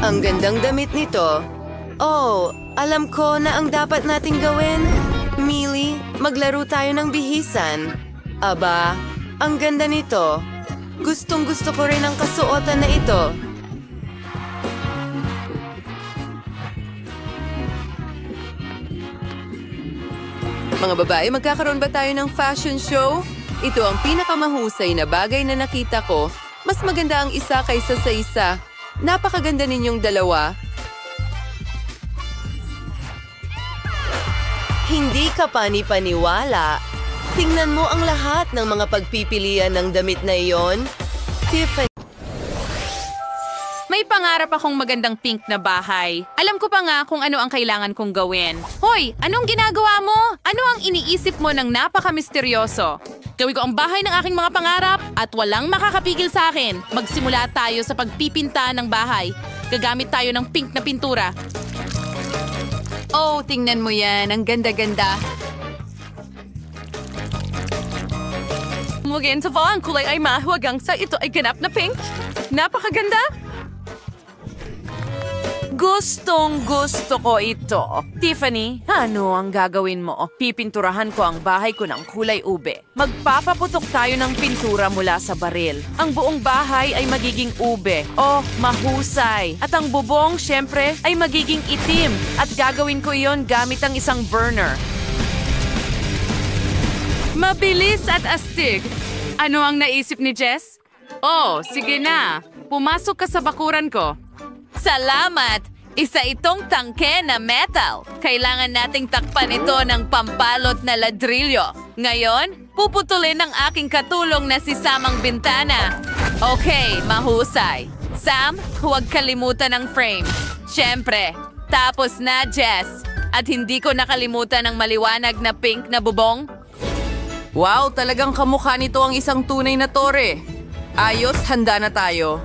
Ang gandang damit nito. Oh, alam ko na ang dapat nating gawin. Millie, maglaro tayo ng bihisan. Aba, ang ganda nito. Gustong-gusto ko rin ang kasuotan na ito. Mga babae, magkakaroon ba tayo ng fashion show? Ito ang pinakamahusay na bagay na nakita ko. Mas maganda ang isa kaysa sa isa. Napakaganda ninyong dalawa. Hindi ka pani-paniwala. Tingnan mo ang lahat ng mga pagpipilian ng damit na iyon. Tiffany. May pangarap akong magandang pink na bahay. Alam ko pa nga kung ano ang kailangan kong gawin. Hoy, anong ginagawa mo? Ano ang iniisip mo ng napaka-misteryoso? Gawin ko ang bahay ng aking mga pangarap at walang makakapigil sa akin. Magsimula tayo sa pagpipinta ng bahay. Gagamit tayo ng pink na pintura. Oh, tingnan mo yan. Ang ganda-ganda. Mugin sa ang kulay ay mahuwagang sa ito ay ganap na pink. Napakaganda. Gustong-gusto ko ito. Tiffany, ano ang gagawin mo? Pipinturahan ko ang bahay ko ng kulay ube. Magpapaputok tayo ng pintura mula sa baril. Ang buong bahay ay magiging ube. Oh, mahusay. At ang bubong, syempre, ay magiging itim. At gagawin ko iyon gamit ang isang burner. Mabilis at astig. Ano ang naisip ni Jess? Oh, sige na. Pumasok ka sa bakuran ko. Salamat! Isa itong tangke na metal. Kailangan nating takpan ito ng pampalot na ladrilyo. Ngayon, puputulin ang aking katulong na si Sam ang bintana. Okay, mahusay. Sam, huwag kalimutan ang frame. Siyempre, tapos na, Jess. At hindi ko nakalimutan ang maliwanag na pink na bubong. Wow, talagang kamukha nito ang isang tunay na tore. Ayos, handa na tayo.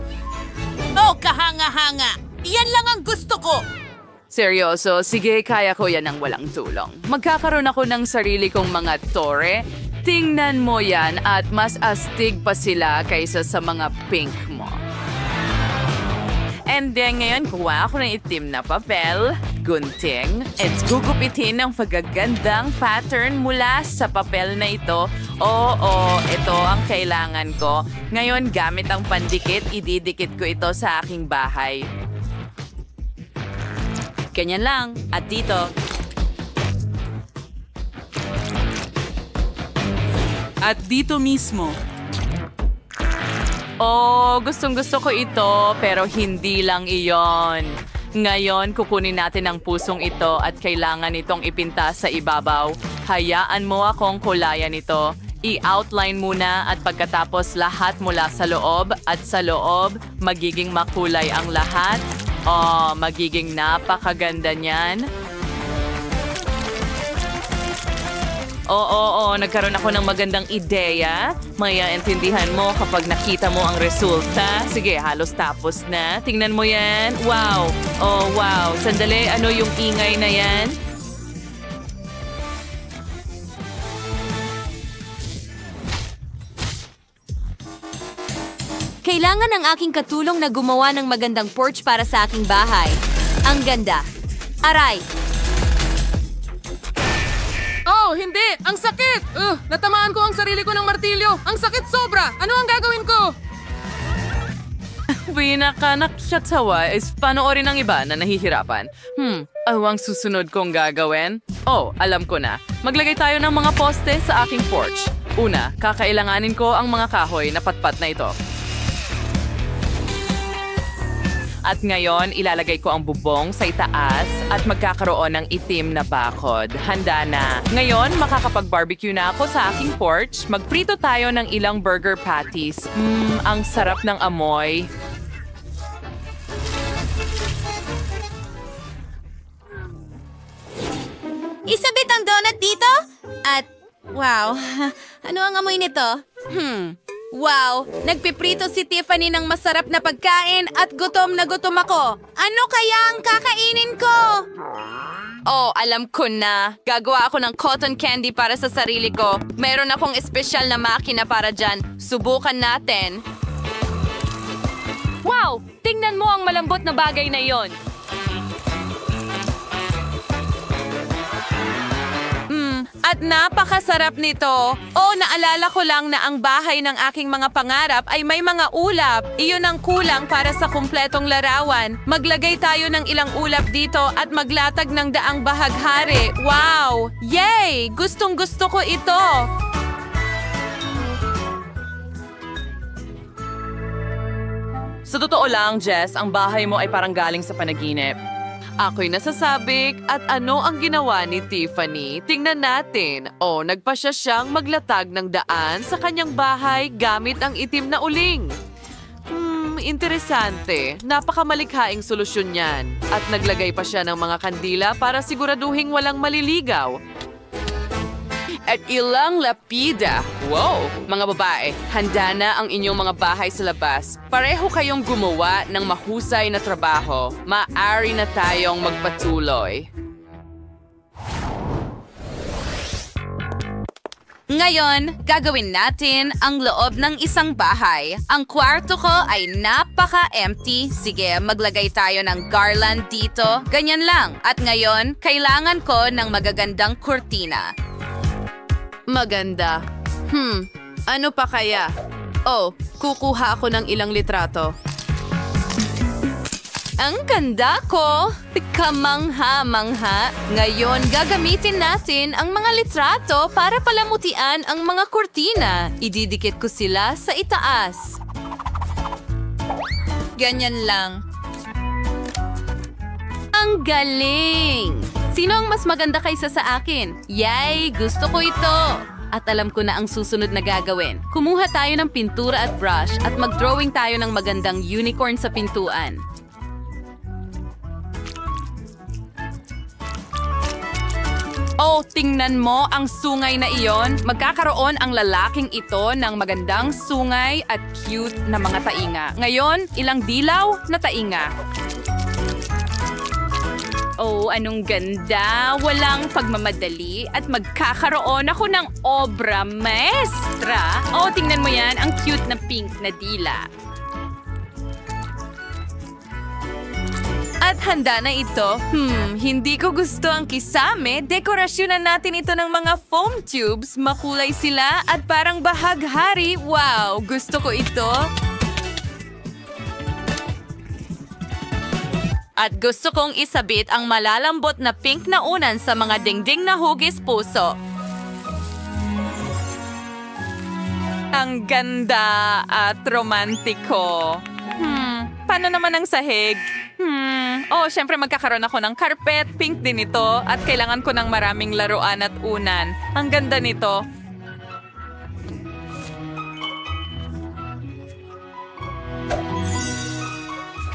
Oh, kahanga-hanga! Yan lang ang gusto ko! Seryoso, sige, kaya ko yan ng walang tulong. Magkakaroon ako ng sarili kong mga tore. Tingnan mo yan at mas astig pa sila kaysa sa mga pink mo. And then ngayon, kuha ako ng itim na papel, gunting, at gugupitin ng pagagandang pattern mula sa papel na ito. Oo, ito ang kailangan ko. Ngayon, gamit ang pandikit, ididikit ko ito sa aking bahay. Ganyan lang. At dito. At dito mismo. Oh, gustong-gusto ko ito, pero hindi lang iyon. Ngayon, kukunin natin ang pusong ito at kailangan itong ipinta sa ibabaw. Hayaan mo akong kulayan ito. I-outline muna at pagkatapos lahat mula sa loob at sa loob, magiging makulay ang lahat. Oh, magiging napakaganda niyan. Oo, nagkaroon ako ng magandang ideya. Maiintindihan mo kapag nakita mo ang resulta. Sige, halos tapos na. Tingnan mo yan. Wow. Oh, wow. Sandali, ano yung ingay na yan? Kailangan ng aking katulong na gumawa ng magandang porch para sa aking bahay. Ang ganda. Aray! Oh, hindi! Ang sakit! Natamaan ko ang sarili ko ng martilyo! Ang sakit sobra! Ano ang gagawin ko? Pinaka-naksyatawa is panoorin ng iba na nahihirapan. Ano ang susunod kong gagawin? Oh, alam ko na. Maglagay tayo ng mga poste sa aking porch. Una, kakailanganin ko ang mga kahoy na patpat na ito. At ngayon, ilalagay ko ang bubong sa itaas at magkakaroon ng itim na bakod. Handa na. Ngayon, makakapag-barbecue na ako sa aking porch. Magprito tayo ng ilang burger patties. Ang sarap ng amoy. Isabit ang donut dito? At, wow, ano ang amoy nito? Wow! Nagpiprito si Tiffany ng masarap na pagkain at gutom na gutom ako. Ano kaya ang kakainin ko? Oh, alam ko na. Gagawa ako ng cotton candy para sa sarili ko. Meron akong espesyal na makina para dyan. Subukan natin. Wow! Tingnan mo ang malambot na bagay na yon. At napakasarap nito. Oh, naalala ko lang na ang bahay ng aking mga pangarap ay may mga ulap. Iyon ang kulang para sa kumpletong larawan. Maglagay tayo ng ilang ulap dito at maglatag ng daang bahaghari. Wow! Yay! Gustong-gusto ko ito. Sa totoo lang, Jess, ang bahay mo ay parang galing sa panaginip. Ako'y nasasabik at ano ang ginawa ni Tiffany? Tingnan natin. Oh, nagpa siyang maglatag ng daan sa kanyang bahay gamit ang itim na uling. Interesante. Napakamalikhaing solusyon yan. At naglagay pa siya ng mga kandila para siguraduhing walang maliligaw. At ilang lapida. Wow! Mga babae, handa na ang inyong mga bahay sa labas. Pareho kayong gumawa ng mahusay na trabaho. Maaari na tayong magpatuloy. Ngayon, gagawin natin ang loob ng isang bahay. Ang kwarto ko ay napaka-empty. Sige, maglagay tayo ng garland dito. Ganyan lang. At ngayon, kailangan ko ng magagandang kurtina. Maganda. Ano pa kaya? Oh, kukuha ako ng ilang litrato. Ang ganda ko! Kamangha-mangha. Ngayon, gagamitin natin ang mga litrato para palamutian ang mga kurtina. Ididikit ko sila sa itaas. Ganyan lang. Ang galing! Sino ang mas maganda kaysa sa akin? Yay! Gusto ko ito! At alam ko na ang susunod na gagawin. Kumuha tayo ng pintura at brush at mag-drawing tayo ng magandang unicorn sa pintuan. Oh, tingnan mo ang sungay na iyon. Magkakaroon ang lalaking ito ng magandang sungay at cute na mga tainga. Ngayon, ilang dilaw na tainga. Oh, anong ganda. Walang pagmamadali at magkakaroon ako ng obra maestra. Oh, tingnan mo yan. Ang cute na pink na dila. At handa na ito. Hindi ko gusto ang kisame. Dekorasyonan natin ito ng mga foam tubes. Makulay sila at parang bahaghari. Wow, gusto ko ito. At gusto kong isabit ang malalambot na pink na unan sa mga dingding na hugis puso. Ang ganda at romantiko. Paano naman ang sahig? Oh, syempre magkakaroon ako ng carpet, pink din ito, at kailangan ko ng maraming laruan at unan. Ang ganda nito.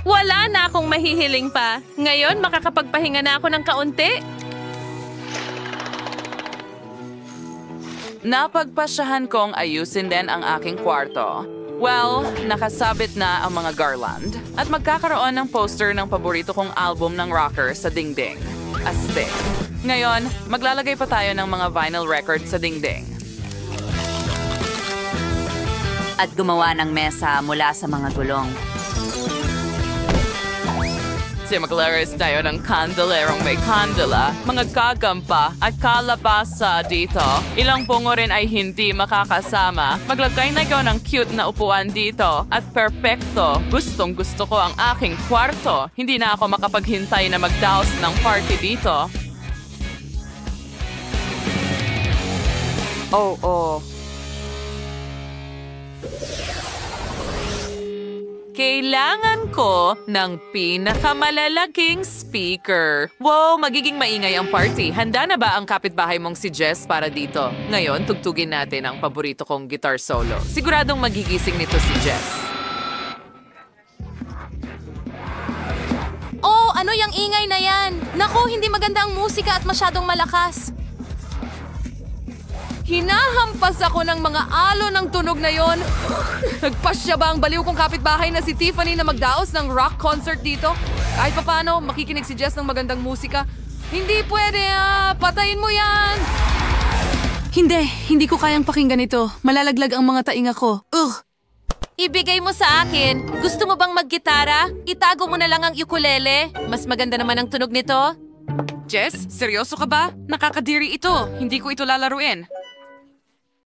Wala na akong mahihiling pa. Ngayon, makakapagpahinga na ako ng kaunti. Napagpasyahan kong ayusin din ang aking kwarto. Well, nakasabit na ang mga garland at magkakaroon ng poster ng paborito kong album ng rocker sa dingding. Astig. Ngayon, maglalagay pa tayo ng mga vinyl records sa dingding. At gumawa ng mesa mula sa mga gulong. Kasi maglaras tayo ng kandelerong may kandela, mga gagampa at kalabasa dito. Ilang bungo rin ay hindi makakasama. Maglagay na ikaw ng cute na upuan dito at perpekto. Gustong gusto ko ang aking kwarto. Hindi na ako makapaghintay na magdaos ng party dito. Oh. Kailangan ko ng pinakamalalaking speaker. Wow, magiging maingay ang party. Handa na ba ang kapitbahay mong si Jess para dito? Ngayon, tugtugin natin ang paborito kong guitar solo. Siguradong magigising nito si Jess. Oh, ano yung ingay na yan? Naku, hindi maganda ang musika at masyadong malakas. Hinahampas ako ng mga alo ng tunog na yon. Nagpasya ba ang baliw kong kapitbahay na si Tiffany na magdaos ng rock concert dito? Kahit papano, makikinig si Jess ng magandang musika. Hindi pwede, patayin mo yan! Hindi ko kayang pakinggan ito. Malalaglag ang mga tainga ko. Ibigay mo sa akin. Gusto mo bang maggitara? Itago mo na lang ang ukulele. Mas maganda naman ang tunog nito. Jess, seryoso ka ba? Nakakadiri ito. Hindi ko ito lalaruin.